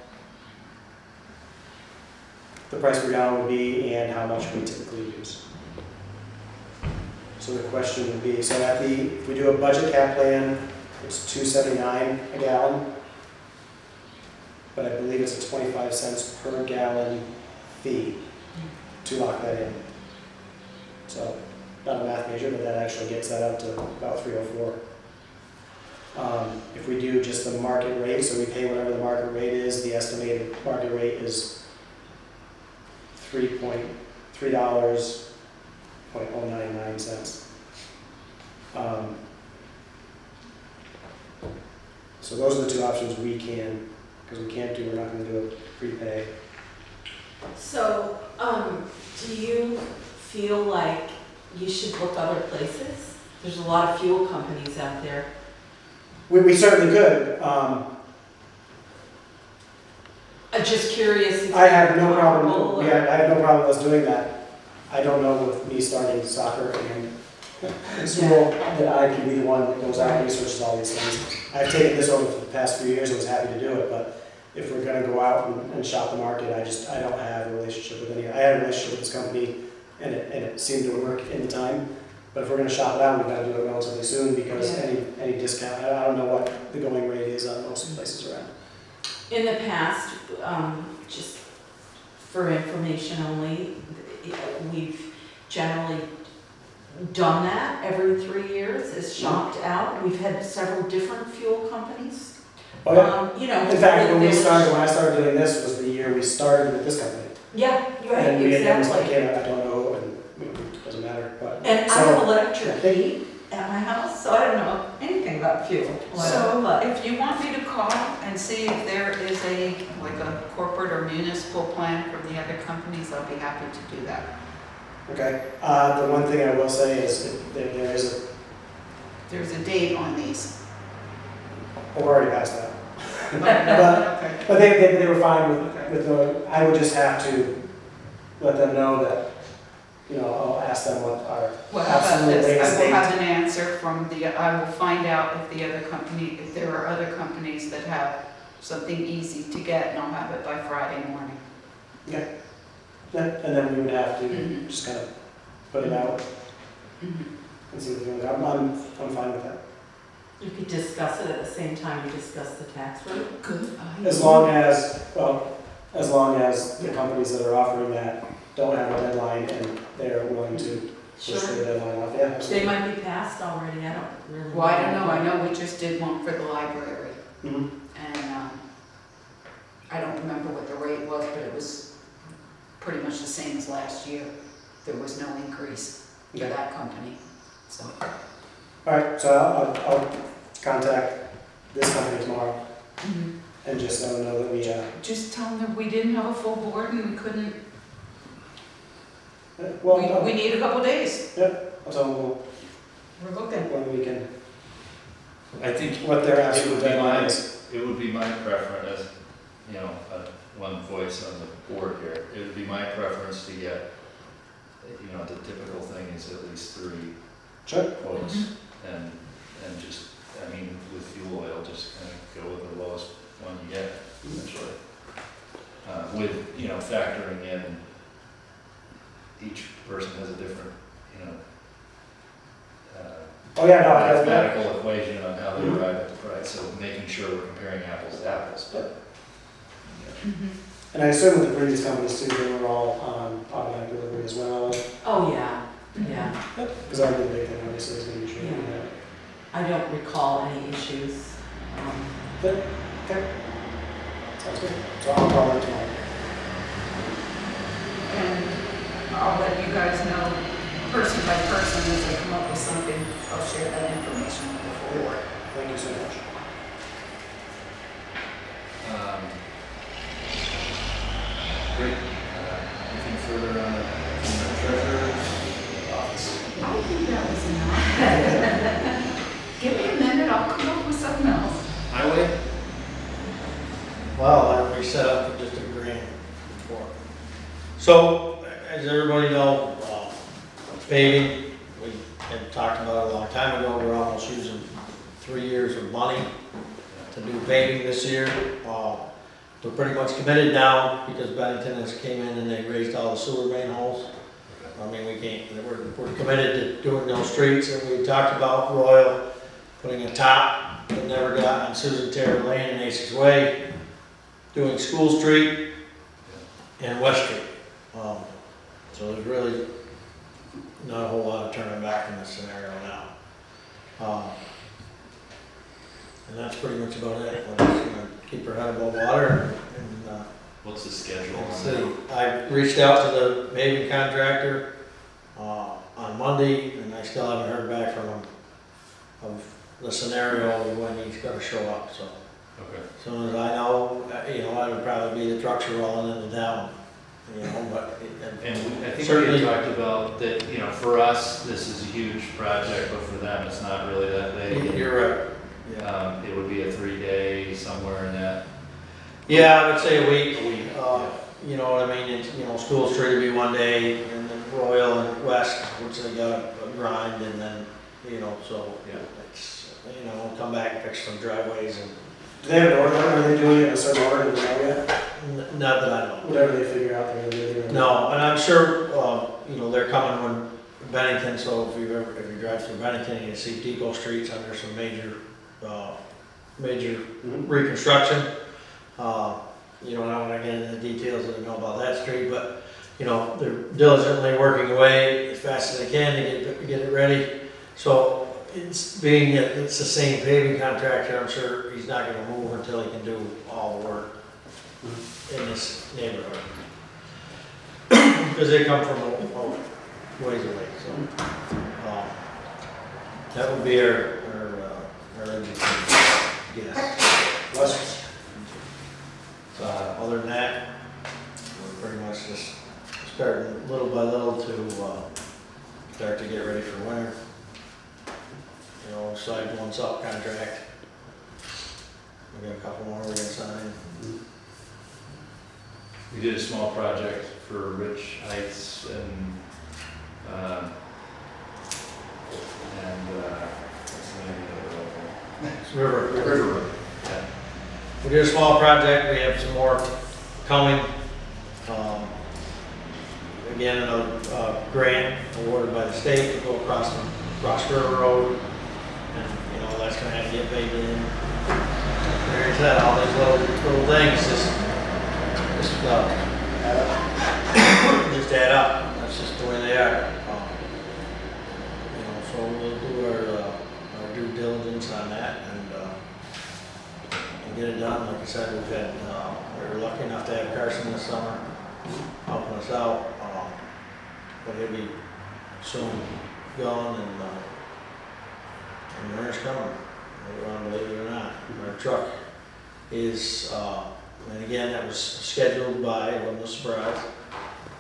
the price per gallon would be and how much we typically use. So the question would be, so if we do a budget cap plan, it's $2.79 a gallon, but I believe it's a 25 cents per gallon fee to lock that in. So, not a math major, but that actually gets that up to about 304. If we do just the market rate, so we pay whatever the market rate is, the estimated market rate is $3.099. So those are the two options we can, because we're not going to do a prepay. So, do you feel like you should look other places? There's a lot of fuel companies out there. We certainly could. I'm just curious if I have no you're problem. comfortable Yeah, or- I have no problem with us doing that. I don't know with me starting soccer and school that I can be the one that goes out and researches all these things. I've taken this over for the past few years and was happy to do it, but if we're going to go out and shop the market, I don't have a relationship with any. I had a relationship with this company, and it seemed to work in the time. But if we're going to shop it out, we've got to do it relatively soon because Yeah. any discount. I don't know what the going rate is on most places around. In the past, just for information only, we've generally done that every 3 years, is shopped out. We've had several different fuel companies. Oh, yeah. You know. In fact, when I they- started doing this was the year we started with this company. Yeah, you're right, And we had never, exactly. again, I don't know, and it doesn't matter, but. And I so- have electric heat at my house, so I don't know anything about fuel. So But- if you want me to call and see if there is a corporate or municipal plan from the other companies, I'll be happy to do that. Okay, the one thing I will say is there is There's a date on these. we're already past that. Okay. But they were fine with the, I would just have to let them know that, I'll ask them what our Well, how about absolute this? latest I will date. have an answer from I will find out if there are other companies that have something easy to get, and I'll have it by Friday morning. Okay. Yeah, and then we would have to Mhm. just kind of put it out Mhm. and see what we're doing. I'm fine with that. You could discuss it at the same time you discuss the tax rate. Good. As long as the companies that are offering that don't have a deadline and they're willing to push Sure. their deadline off, yeah, They absolutely. might be passed already, I don't really. Well, I don't know, I know we just did one for the library, Mhm. and I don't remember what the rate was, but it was pretty much the same as last year. There was no increase for Okay. that company, so. All right, so I'll contact this company tomorrow and just let them know that we, Just tell them that we didn't have a full board and we couldn't, well, we need a couple days. I'll tell them We're looking. when we can, I think what their it absolute would be deadline my, is. it would be my preference, as, one voice on the board here, it would be my preference to get you know, the typical thing is at least 3 Sure. quotes. And just, I mean, with fuel oil, just kind of go with the lowest one you get, essentially. With, you know, factoring in, each person has a different, you know, Oh, yeah, no, I have that. mathematical equation on how they arrive at the price, so making sure we're comparing apples to apples, but. And I assume with the previous companies too, they were all on automatic delivery as well. Oh, yeah, yeah. Because I really think obviously is going to be true. Yeah. I don't recall any issues. But, okay. Sounds good. So I'll call her tomorrow. And I'll let you guys know, person by person, as they come up with something, I'll share that information with the board. Thank you so much. Great. Anything further on the treasurer's office? I think that was enough. Give me a minute, I'll come up with something else. Highway? Well, we set up for just a grant for it. So, as everybody knows, paving, we had talked about it a long time ago, we're almost using 3 years of money to do paving this year. We're pretty much committed now because Bennington has came in and they raised all the sewer manholes. I mean, we can't, we're committed to doing those streets, and we talked about Royal putting a top that never got on Susan Terry Lane and Ace's Way, doing School Street and West Street. So there's really not a whole lot of turning back in this scenario now. And that's pretty much about it. We're just gonna keep our head above water and What's the schedule on see. that? I reached out to the paving contractor on Monday, and I still haven't heard back from him of the scenario of when he's gonna show up, so. Okay. As soon as I know, you know, that would probably be the trucks are rolling into town, you know, but. And I think we Certainly. had talked about that, you know, for us, this is a huge project, but for them, it's not really that big. You're right. It would be a 3-day, somewhere in that. Yeah, I would say a week. Yeah. You know what I mean? It's, you know, School Street would be 1 day, and then Royal and West, which they got a grind, and then, you know, so. Yeah. It's, you know, we'll come back and fix some driveways and, Do they have an order? Are they doing it in a certain order? Do you know yet? not that I know. Whatever they figure out, they're going to do. No, and I'm sure, you know, they're coming when Bennington, so if you drive through Bennington, you see Depot Street's under some major reconstruction. You know, I don't want to get into the details that I know about that street, but, you know, they're diligently working away as fast as they can to get it ready. So it's being that it's the same paving contractor, I'm sure he's not gonna move until he can do all the work in this neighborhood. Because they come from a ways away, so. That would be our guess. Bless Other than that, we're pretty much just starting little by little to start to get ready for winter. You know, side one salt contract. We got a couple more we're gonna sign. We did a small project for Rich Heights and what's the name of the road? It's River. River Road. Yeah. We did a small project, we have some more coming. Again, another grant awarded by the state to go across the Ross River Road. And, you know, that's gonna have to get paid in. There's that, all these little things, just add up, that's just the way they are. You know, so we'll do our due diligence on that and get it done. Like I said, we've had, we were lucky enough to have Carson this summer helping us out. But he'll be soon gone and winter's coming. Whether you want to believe it or not. Our truck is, and again, that was scheduled by, I wasn't a surprise,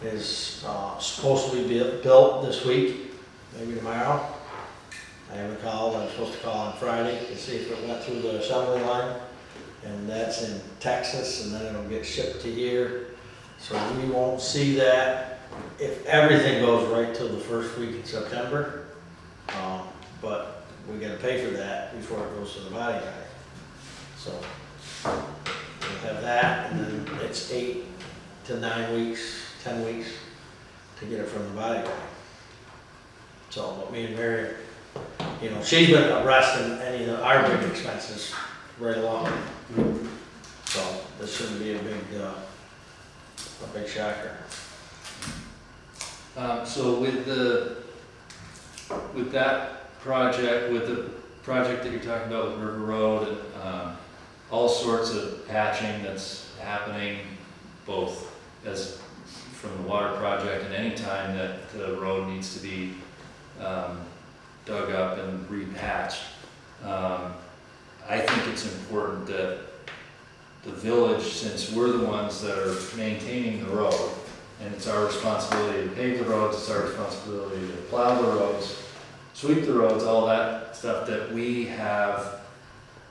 is supposed to be built this week, maybe tomorrow. I haven't called, I'm supposed to call on Friday to see if it went through the assembly line. And that's in Texas, and then it'll get shipped to here. So we won't see that if everything goes right till the first week in September, but we gotta pay for that before it goes to the body guy. So, we'll have that, and then it's 8 to 9 weeks, 10 weeks to get it from the body guy. So, but me and Mary, you know, she's been arresting any of our big expenses right along. So, this shouldn't be a big shocker. So with that project, with the project that you're talking about with River Road, and all sorts of patching that's happening, both as from the water project and any time that the road needs to be dug up and repatched. I think it's important that the village, since we're the ones that are maintaining the road, and it's our responsibility to pave the roads, it's our responsibility to plow the roads, sweep the roads, all that stuff, that we have,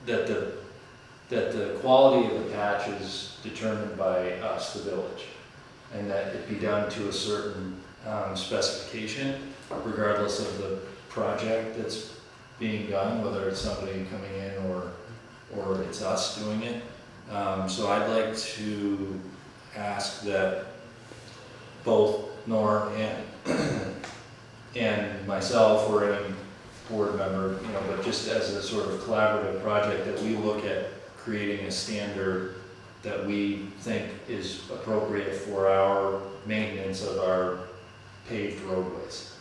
that the quality of the patch is determined by us, the village, and that it be done to a certain specification, regardless of the project that's being done, whether it's somebody coming in or it's us doing it. So I'd like to ask that both Norm and myself, or any board member, you know, but just as a sort of collaborative project, that we look at creating a standard that we think is appropriate for our maintenance of our paved roadways.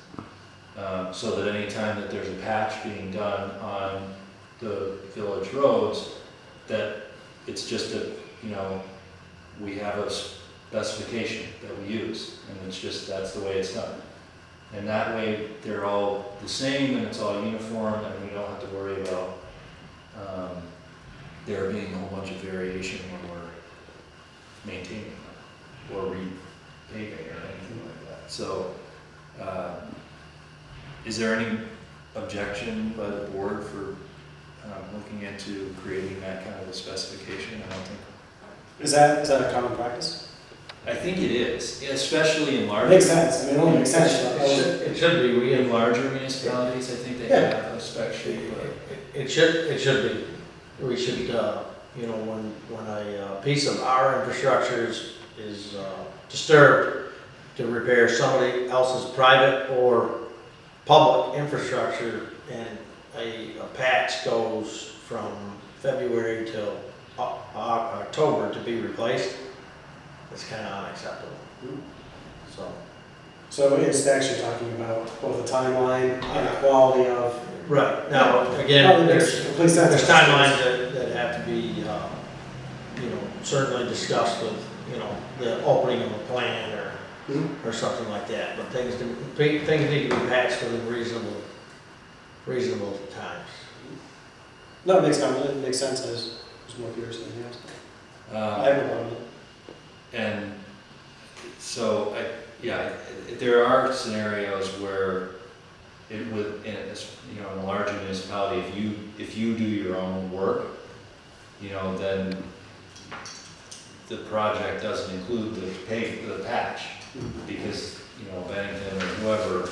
So that any time that there's a patch being done on the village roads, that it's just a, you know, we have a specification that we use, and it's just, that's the way it's done. And that way, they're all the same, and it's all uniform, and we don't have to worry about there being a whole bunch of variation when we're maintaining them, or repaving, or anything like that. So, is there any objection by the board for looking into creating that kind of a specification? I don't think. Is that a common practice? I think it is, especially in larger. Makes sense, I mean, it only makes sense. It should be, we, In larger municipalities, I think they Yeah. have a spec sheet, but. it should be. We should, you know, when a piece of our infrastructure is disturbed, to repair somebody else's private or public infrastructure, and a patch goes from February till October to be replaced, it's kind of unacceptable. So it's actually talking about both the timeline and the quality of. Right, now, again, there's Complete sense. timelines that have to be, you know, certainly discussed with, you know, the opening of a plan or something like that, but things need to be patched within reasonable times. No, it makes sense, I was more curious than anything else. I have no problem with it. And so, there are scenarios where it would, you know, in a larger municipality, if you do your own work, you know, then the project doesn't include the patch, because, you know, Bennington or whoever,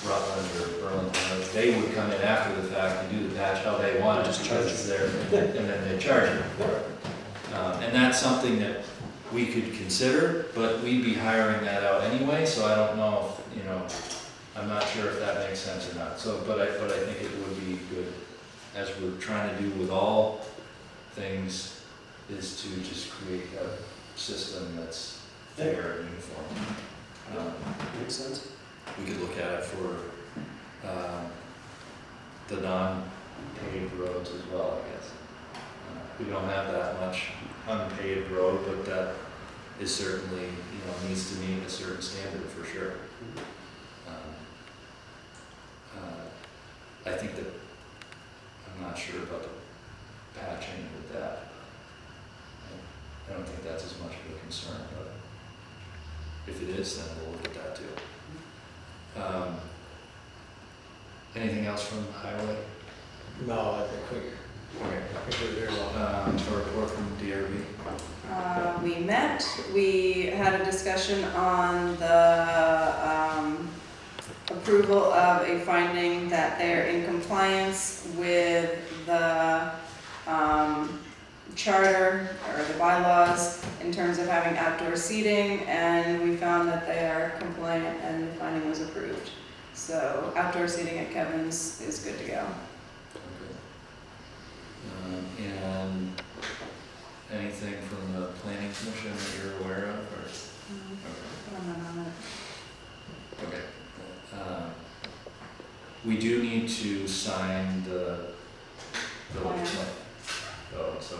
Rutland or Burlington, they would come in after the fact and do the patch how they want it, Just because it's there, and then they charge you for it. And that's something that we could consider, but we'd be hiring that out anyway, so I don't know if, you know, I'm not sure if that makes sense or not. So, but I think it would be good, as we're trying to do with all things, is to just create a system that's fair and uniform. Makes sense. We could look at it for the non-paved roads as well, I guess. We don't have that much unpaved road, but that is certainly, you know, needs to meet a certain standard for sure. I think that, I'm not sure about the patching with that. I don't think that's as much of a concern, but if it is, then we'll look at that too. Anything else from highway? No, I think Okay. I think we're very well. A report from DRB. We met, we had a discussion on the approval of a finding that they're in compliance with the charter or the bylaws in terms of having outdoor seating, and we found that they are compliant and the finding was approved. So outdoor seating at Kevin's is good to go. Okay. And anything from the planning commission that you're aware of, or? Okay. We do need to sign the village plan. Oh, so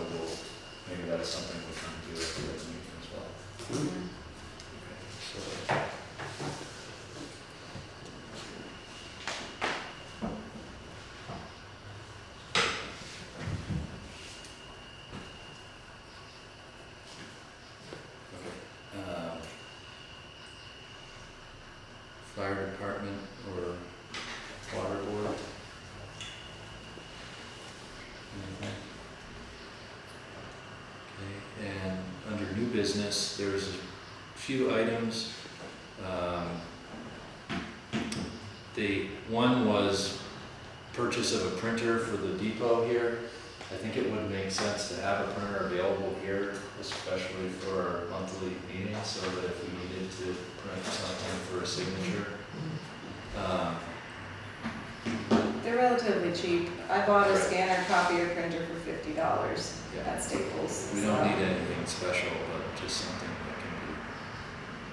maybe that's something we can do at the next meeting as well. Mhm. Okay, so. Fire department or water board? Anything? Okay, and under new business, there's a few items. One was purchase of a printer for the depot here. I think it would make sense to have a printer available here, especially for our monthly meetings, so that if we needed to print something for a signature. They're relatively cheap. I bought a Right. scanner copier printer for $50 Yeah. at Staples. We so- don't need anything special, but just something that can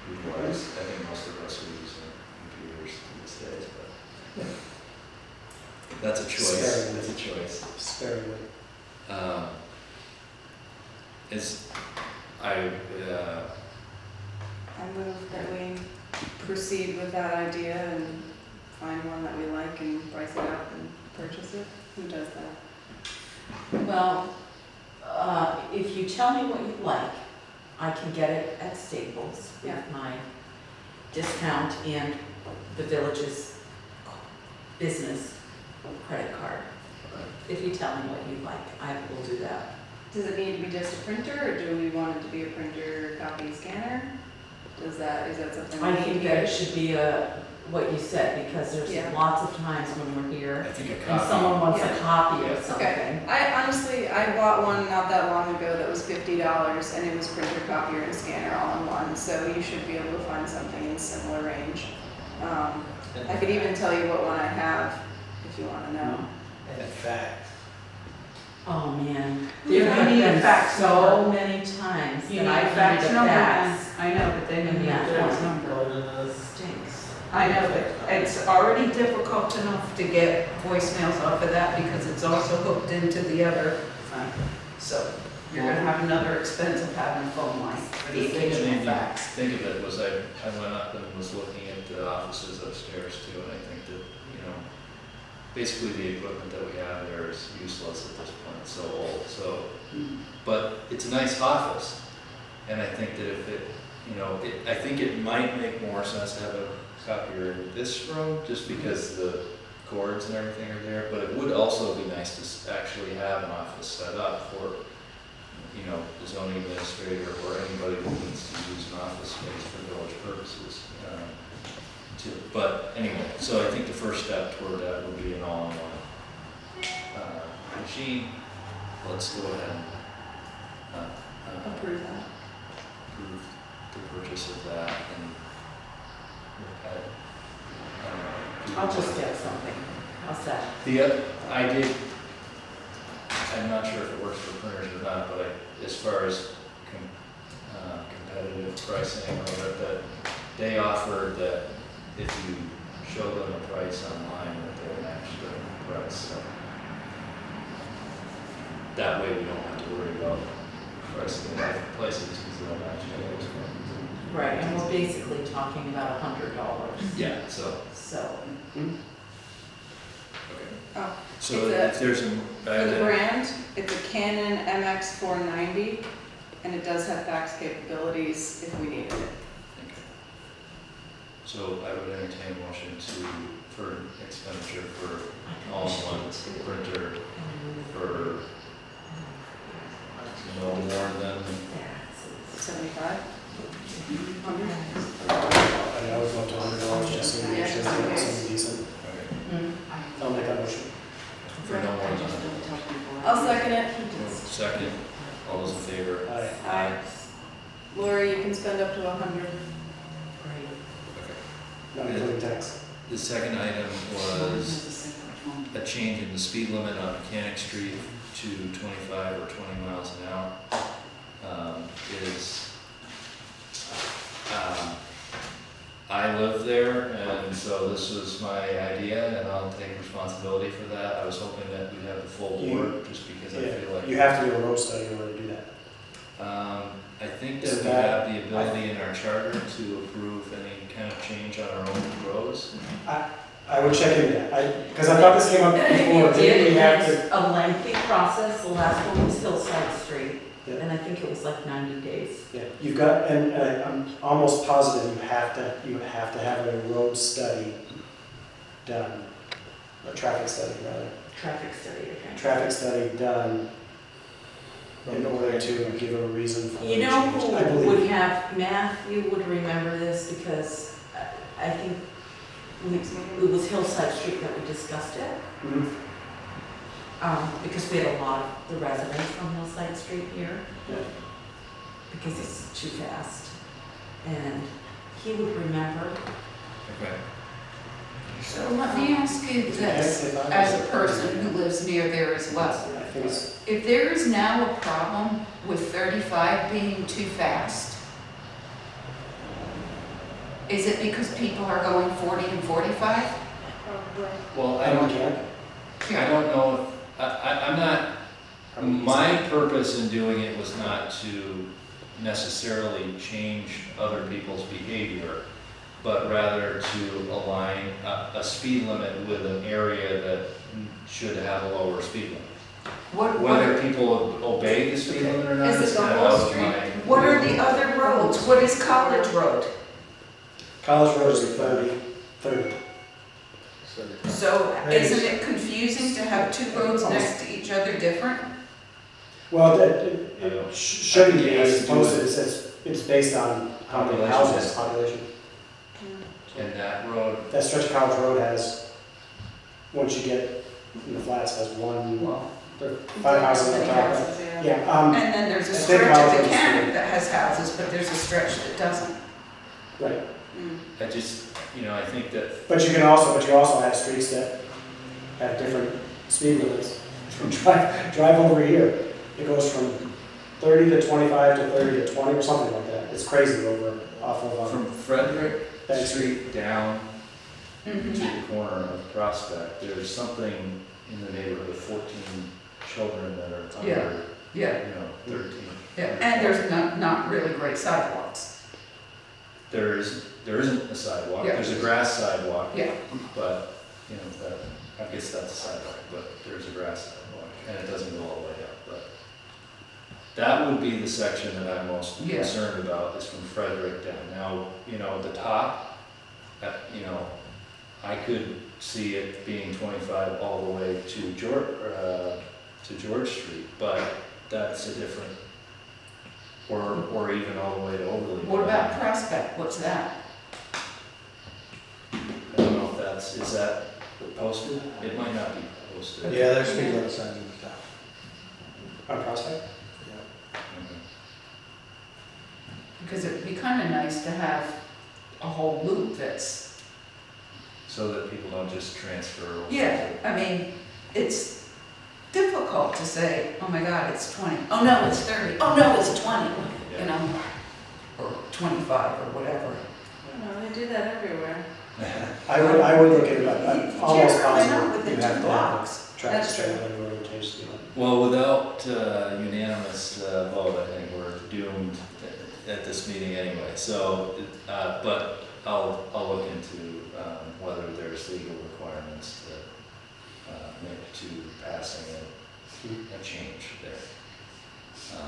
be utilized. I think most of us are using computers these days, but that's a choice. Sparingly. That's a choice. Sparingly. I move that we proceed with that idea and find one that we like and price it out and purchase it. Who does that? Well, if you tell me what you like, I can get it at Staples with Yeah. my discount and the village's business credit card. If you tell me what you like, I will do that. Does it need to be just a printer, or do we want it to be a printer, copy, scanner? Is that something we I need to think get? that it should be what you said, because there's Yeah. lots of times when we're I here think a and copy. someone wants Yeah. a copy Yeah. of something. I honestly, I bought one not that long ago that was $50, and it was printer, copier, and scanner all in one, so you should be able to find something in similar range. I could even tell you what one I have, if you wanna know. In fact, Oh, man. You There don't have need a been fax so number. many times You that need I a fax needed a number fax. then. I know, but then you need a fax number. other than this, Stinks. I know, but it's already difficult enough to get voicemails off of that because it's also hooked into the other phone. So you're gonna have another expense of having a phone line for the The thing that occasional made me fax. think of it was I went up and was looking at the offices upstairs too, and I think that, basically the equipment that we have there is useless at this point, it's so old, so. But it's a nice office, and I think that if I think it might make more sense to have a copier in this room, just because the cords and everything are there, but it would also be nice to actually have an office set up for, the zoning administrator or anybody who needs to use an office space for village purposes. But anyway, so I think the first step toward that would be an all-in-one machine. Let's go ahead and Approve that. approve the purchase of that and I'll just get something. How's that? I'm not sure if it works for printers or not, but as far as competitive pricing, or that they offered that if you show them a price online, that they would match the price. So that way we don't have to worry about pricing in different places because they'll match those ones. Right, and we're basically talking about $100. Yeah, so, So, okay. Oh, So it's if there's a. For the brand, it's a Canon MX490, and it does have fax capabilities if we needed it. Okay. So I would entertain a motion for expenditure for all-in-one printer for no more than, 75? I would go up to $100 just so we make sure we get something decent. I'll make that motion. for no more than, I'll second it. second, all those in favor? Aye. Aye. Lori, you can spend up to 100. Not including tax. The second item was a change in the speed limit on Mechanic Street to 25 or 20 miles an hour. I live there, and so this was my idea, and I'll take responsibility for that. I was hoping that we'd have the full board, just because I feel like. You have to do a road study in order to do that. I think Is that we that- have the ability in our charter to approve any kind of change on our own roads. I would check into that, because I thought this came up before, didn't we have to? A lengthy process, the last one was Hillside Street, Yeah. and I think it was like 90 days. Yeah, you've got, and I'm almost positive you have to have a road study done, a traffic study rather, Traffic study, I think. traffic study done in order to give a reason for the You change. know I who believe. would have, Matthew would remember this because I think it was Hillside Street that we discussed it. Mhm. Because we had a lot of the residents from Hillside Street here, Yeah. because it's too fast. And he would remember. Okay. So let me ask you this, If I as was a person who lives near there as well. I think it's, If there is now a problem with 35 being too fast, is it because people are going 40 and 45? Well, I don't care. I don't know if, I'm not, my purpose in doing it was not to necessarily change other people's behavior, but rather to align a speed limit with an area that should have a lower speed limit. Whether people obey the speed limit or not Is it is the kind of whole out of street? my. What are the other roads? What is College Road? College Road is 30. So isn't it confusing to have two roads next to each other different? Well, it shouldn't be, I think it has as to do opposed to, with it's based on how many population. houses, population. And that road, That stretch of College Road has, once you get in the flats, has one, Well, there are 5 houses on Many top. houses, yeah. Yeah, and then there's a I think stretch College of the Road's Cannon good. that has houses, but there's a stretch that doesn't. right. I just, I think that, But you also have streets that have different speed limits. Drive over here, it goes from 30 to 25 to 30 to 20 or something like that. It's crazy over off of, from Frederick That Street down to Mhm. the corner of Prospect, there's something in the neighborhood of 14 children that are Yeah. under, Yeah, 13. yeah, and there's not really great sidewalks. There isn't a sidewalk, Yeah. there's a grass sidewalk, Yeah, but, I guess that's a sidewalk, but there's a grass sidewalk, and it doesn't go all the way up, but that would be the section that I'm most Yeah. concerned about, is from Frederick down. Now, the top, I could see it being 25 all the way to George Street, but that's a different, or even all the way to Overley. what about Prospect? What's that? I don't know if is that posted? It might not be posted. Yeah, there's speed limit signs in the town. on Prospect. Mhm. Because it'd be kind of nice to have a whole loop that's, So that people don't just transfer over. yeah, I mean, it's difficult to say, oh my God, it's 20. Oh no, it's 30. Oh no, it's 20, or 25 or whatever. No, they do that everywhere. I would look at it, I'm almost Yeah, I know, positive within you have 2 to have blocks. a traffic That's study true. in order to change the speed limit. Well, without unanimous vote, I think we're doomed at this meeting anyway. So, but I'll look into whether there's legal requirements that make to passing a change there.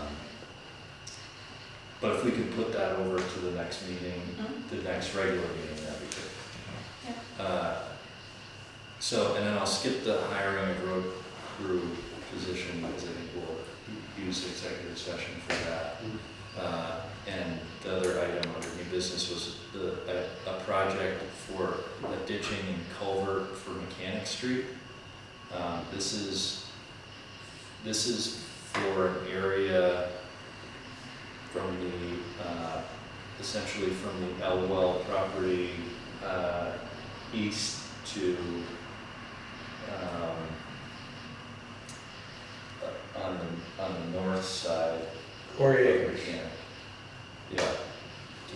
But if we could put that over to the next meeting, the next regular meeting, that'd be good. So, and then I'll skip the hiring of road crew position because I think we'll use executive session for that. And the other item under new business was a project for a ditching and culvert for Mechanic Street. This is for an area from the, essentially from the Elwell property, east to, on the north side. Corey of Acres. Mechanic. Yeah.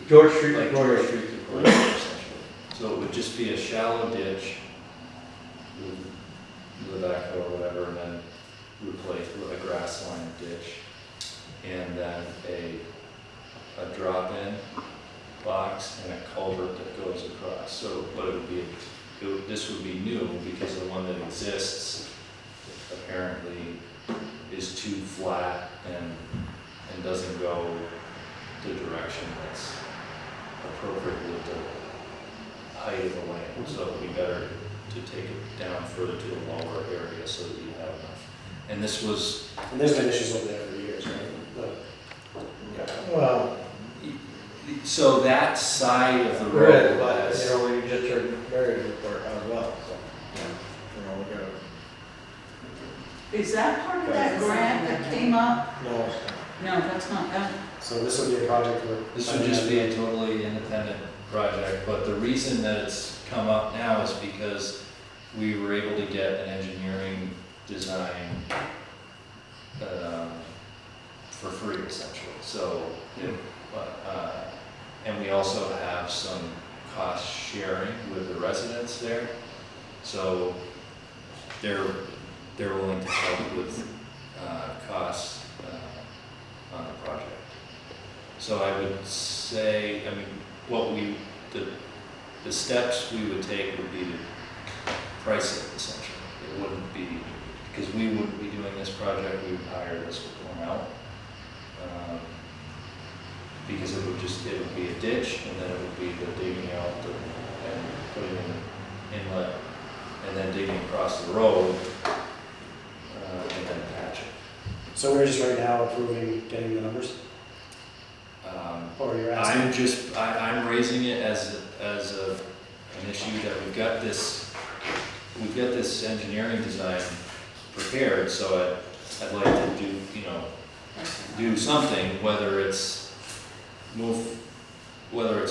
George Street, Like Corey George Acres. Street to Corey Acres, essentially. So it would just be a shallow ditch with a backhoe or whatever, and then replace with a grass line ditch. And then a drop-in box and a culvert that goes across. So, but it would be, this would be new because the one that exists apparently is too flat and doesn't go the direction that's appropriate with the height of the land. So it would be better to take it down further to a lower area so that you have enough. And this was, And there's been issues over there for years, right? Well, so that side of the we're at, road but, has, you know, we just heard Barry's report as well, so, you know, we gotta, Is that part of that grant that came up? no, it's not. No, that's not that. So this would be a project where. this would just be a totally independent project. But the reason that it's come up now is because we were able to get an engineering design for free, essentially. So, and we also have some cost sharing with the residents there. So they're willing to help with costs on the project. So I would say, I mean, the steps we would take would be to price it essentially. It wouldn't be, because we wouldn't be doing this project, we would hire this one out. Because it would be a ditch, and then it would be the digging out and putting in the inlet, and then digging across the road, and then patching. So we're just right now approving getting the numbers? Or you're asking? I'm raising it as an issue that we've got this engineering design prepared, so I'd like to do something, whether it's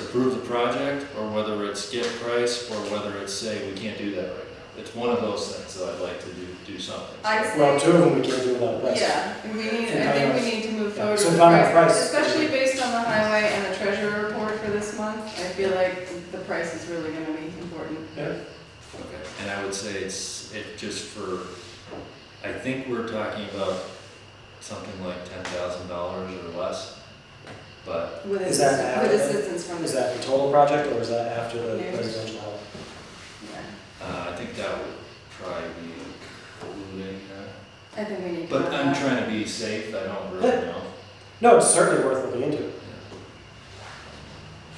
approve the project, or whether it's get price, or whether it's say we can't do that right now. It's one of those things that I'd like to do something. Well, two of them we can't do without a price. Yeah, I think we need to move forward So with if I'm the at price, price- especially based on the highway and the treasurer report for this month. I feel like the price is really gonna be important. Yeah. Okay, and I would say it just for, I think we're talking about something like $10,000 or less, but With Is that assistance, with after- assistance from the. Is that the total project, or is that after the Yeah. residential element? Yeah. I think that would probably be including that. I think we need to. But know I'm that. trying to be safe, I don't really know. No, it's certainly worth looking into. Yeah.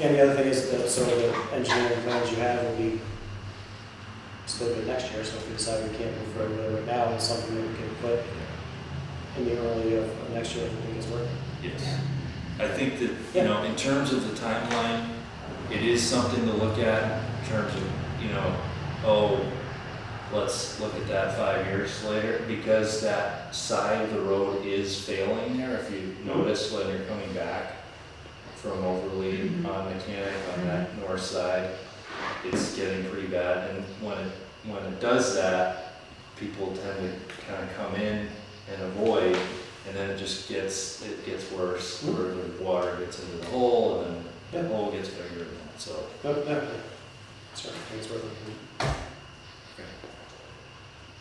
And the other thing is that, so the engineering plans you have will be still good next year, so if we decide we can't move forward with it right now, it's something that we can put in the early of next year if we think it's working. Yes. I think that, in terms of the timeline, it is something to look at in terms of, let's look at that 5 years later, because that side of the road is failing there. If you notice when you're coming back from Overly on Mechanic on that north side, it's getting pretty bad. And when it does that, people tend to kind of come in and avoid, and then it gets worse, where the water gets into the hole, and then the hole gets bigger than that, so. No, certainly think it's worth looking into.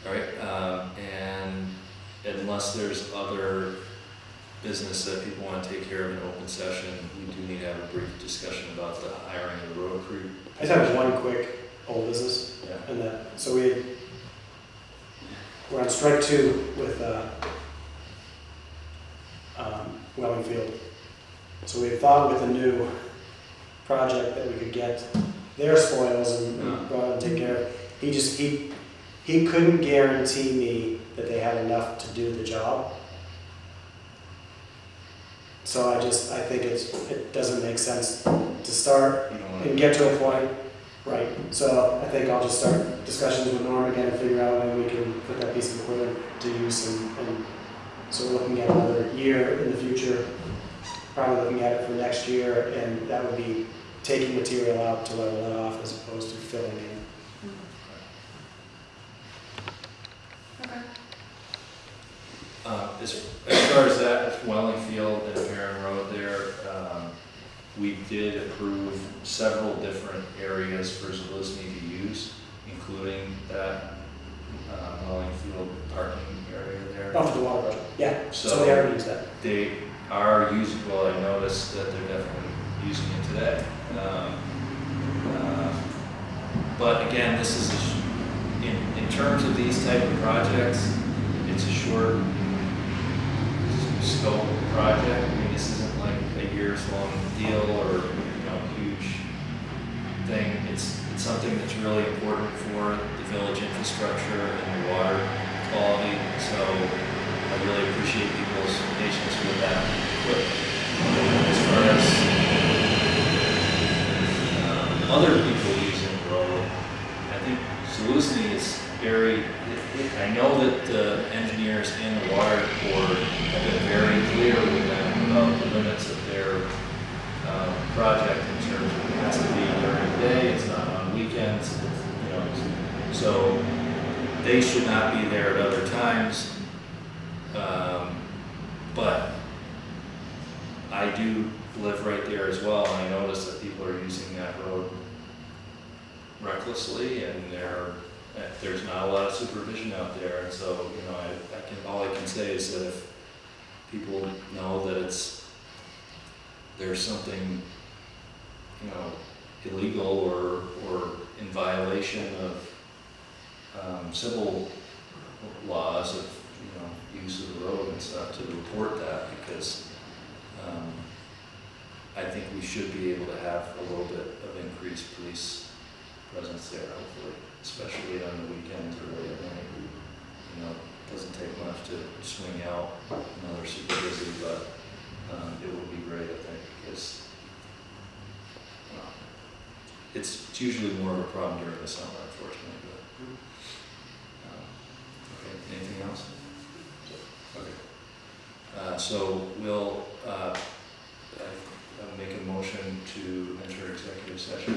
All right, and unless there's other business that people want to take care of in open session, we do need to have a brief discussion about the hiring of the road crew. I just have one quick old business, Yeah. and so we're on strike 2 with Wellingfield. So we thought with a new project that we could get their spoils and go out and take care of. He he couldn't guarantee me that they had enough to do the job. So I think it doesn't make sense to start You don't want and get to a point, right? So I think I'll just start discussions with Norm again and figure out when we can put that piece of equipment to use and so we're looking at another year in the future, probably looking at it for next year, and that would be taking material out to level it off as opposed to filling in. Okay. As far as that, Welling Field and Barron Road there, we did approve several different areas for Zalusny to use, including that Welling Field parking area there. Oh, for the water project, yeah, so So they already use that. they are using, well, I noticed that they're definitely using it today. But again, this is, in terms of these type of projects, it's a short scope project. I mean, this isn't like a years long deal or, huge thing. It's something that's really important for the village infrastructure and the water quality. So I really appreciate people's patience with that. But as far as other people using the road, I think Zalusny is very, I know that the engineers and the water board have been very clear with them about the limits of their project in terms of it has to be during the day, it's not on weekends, so they should not be there at other times. But I do live right there as well, and I notice that people are using that road recklessly, and there's not a lot of supervision out there, and so, all I can say is that if people know that there's something, illegal or in violation of civil laws of, use of the road and stuff, to report that, because I think we should be able to have a little bit of increased police presence there, hopefully, especially on the weekends or late at night. It doesn't take much to swing out another super busy, but it would be great, I think, because it's usually more of a problem during the summer, unfortunately. But okay, anything else? Okay. So we'll make a motion to enter executive session.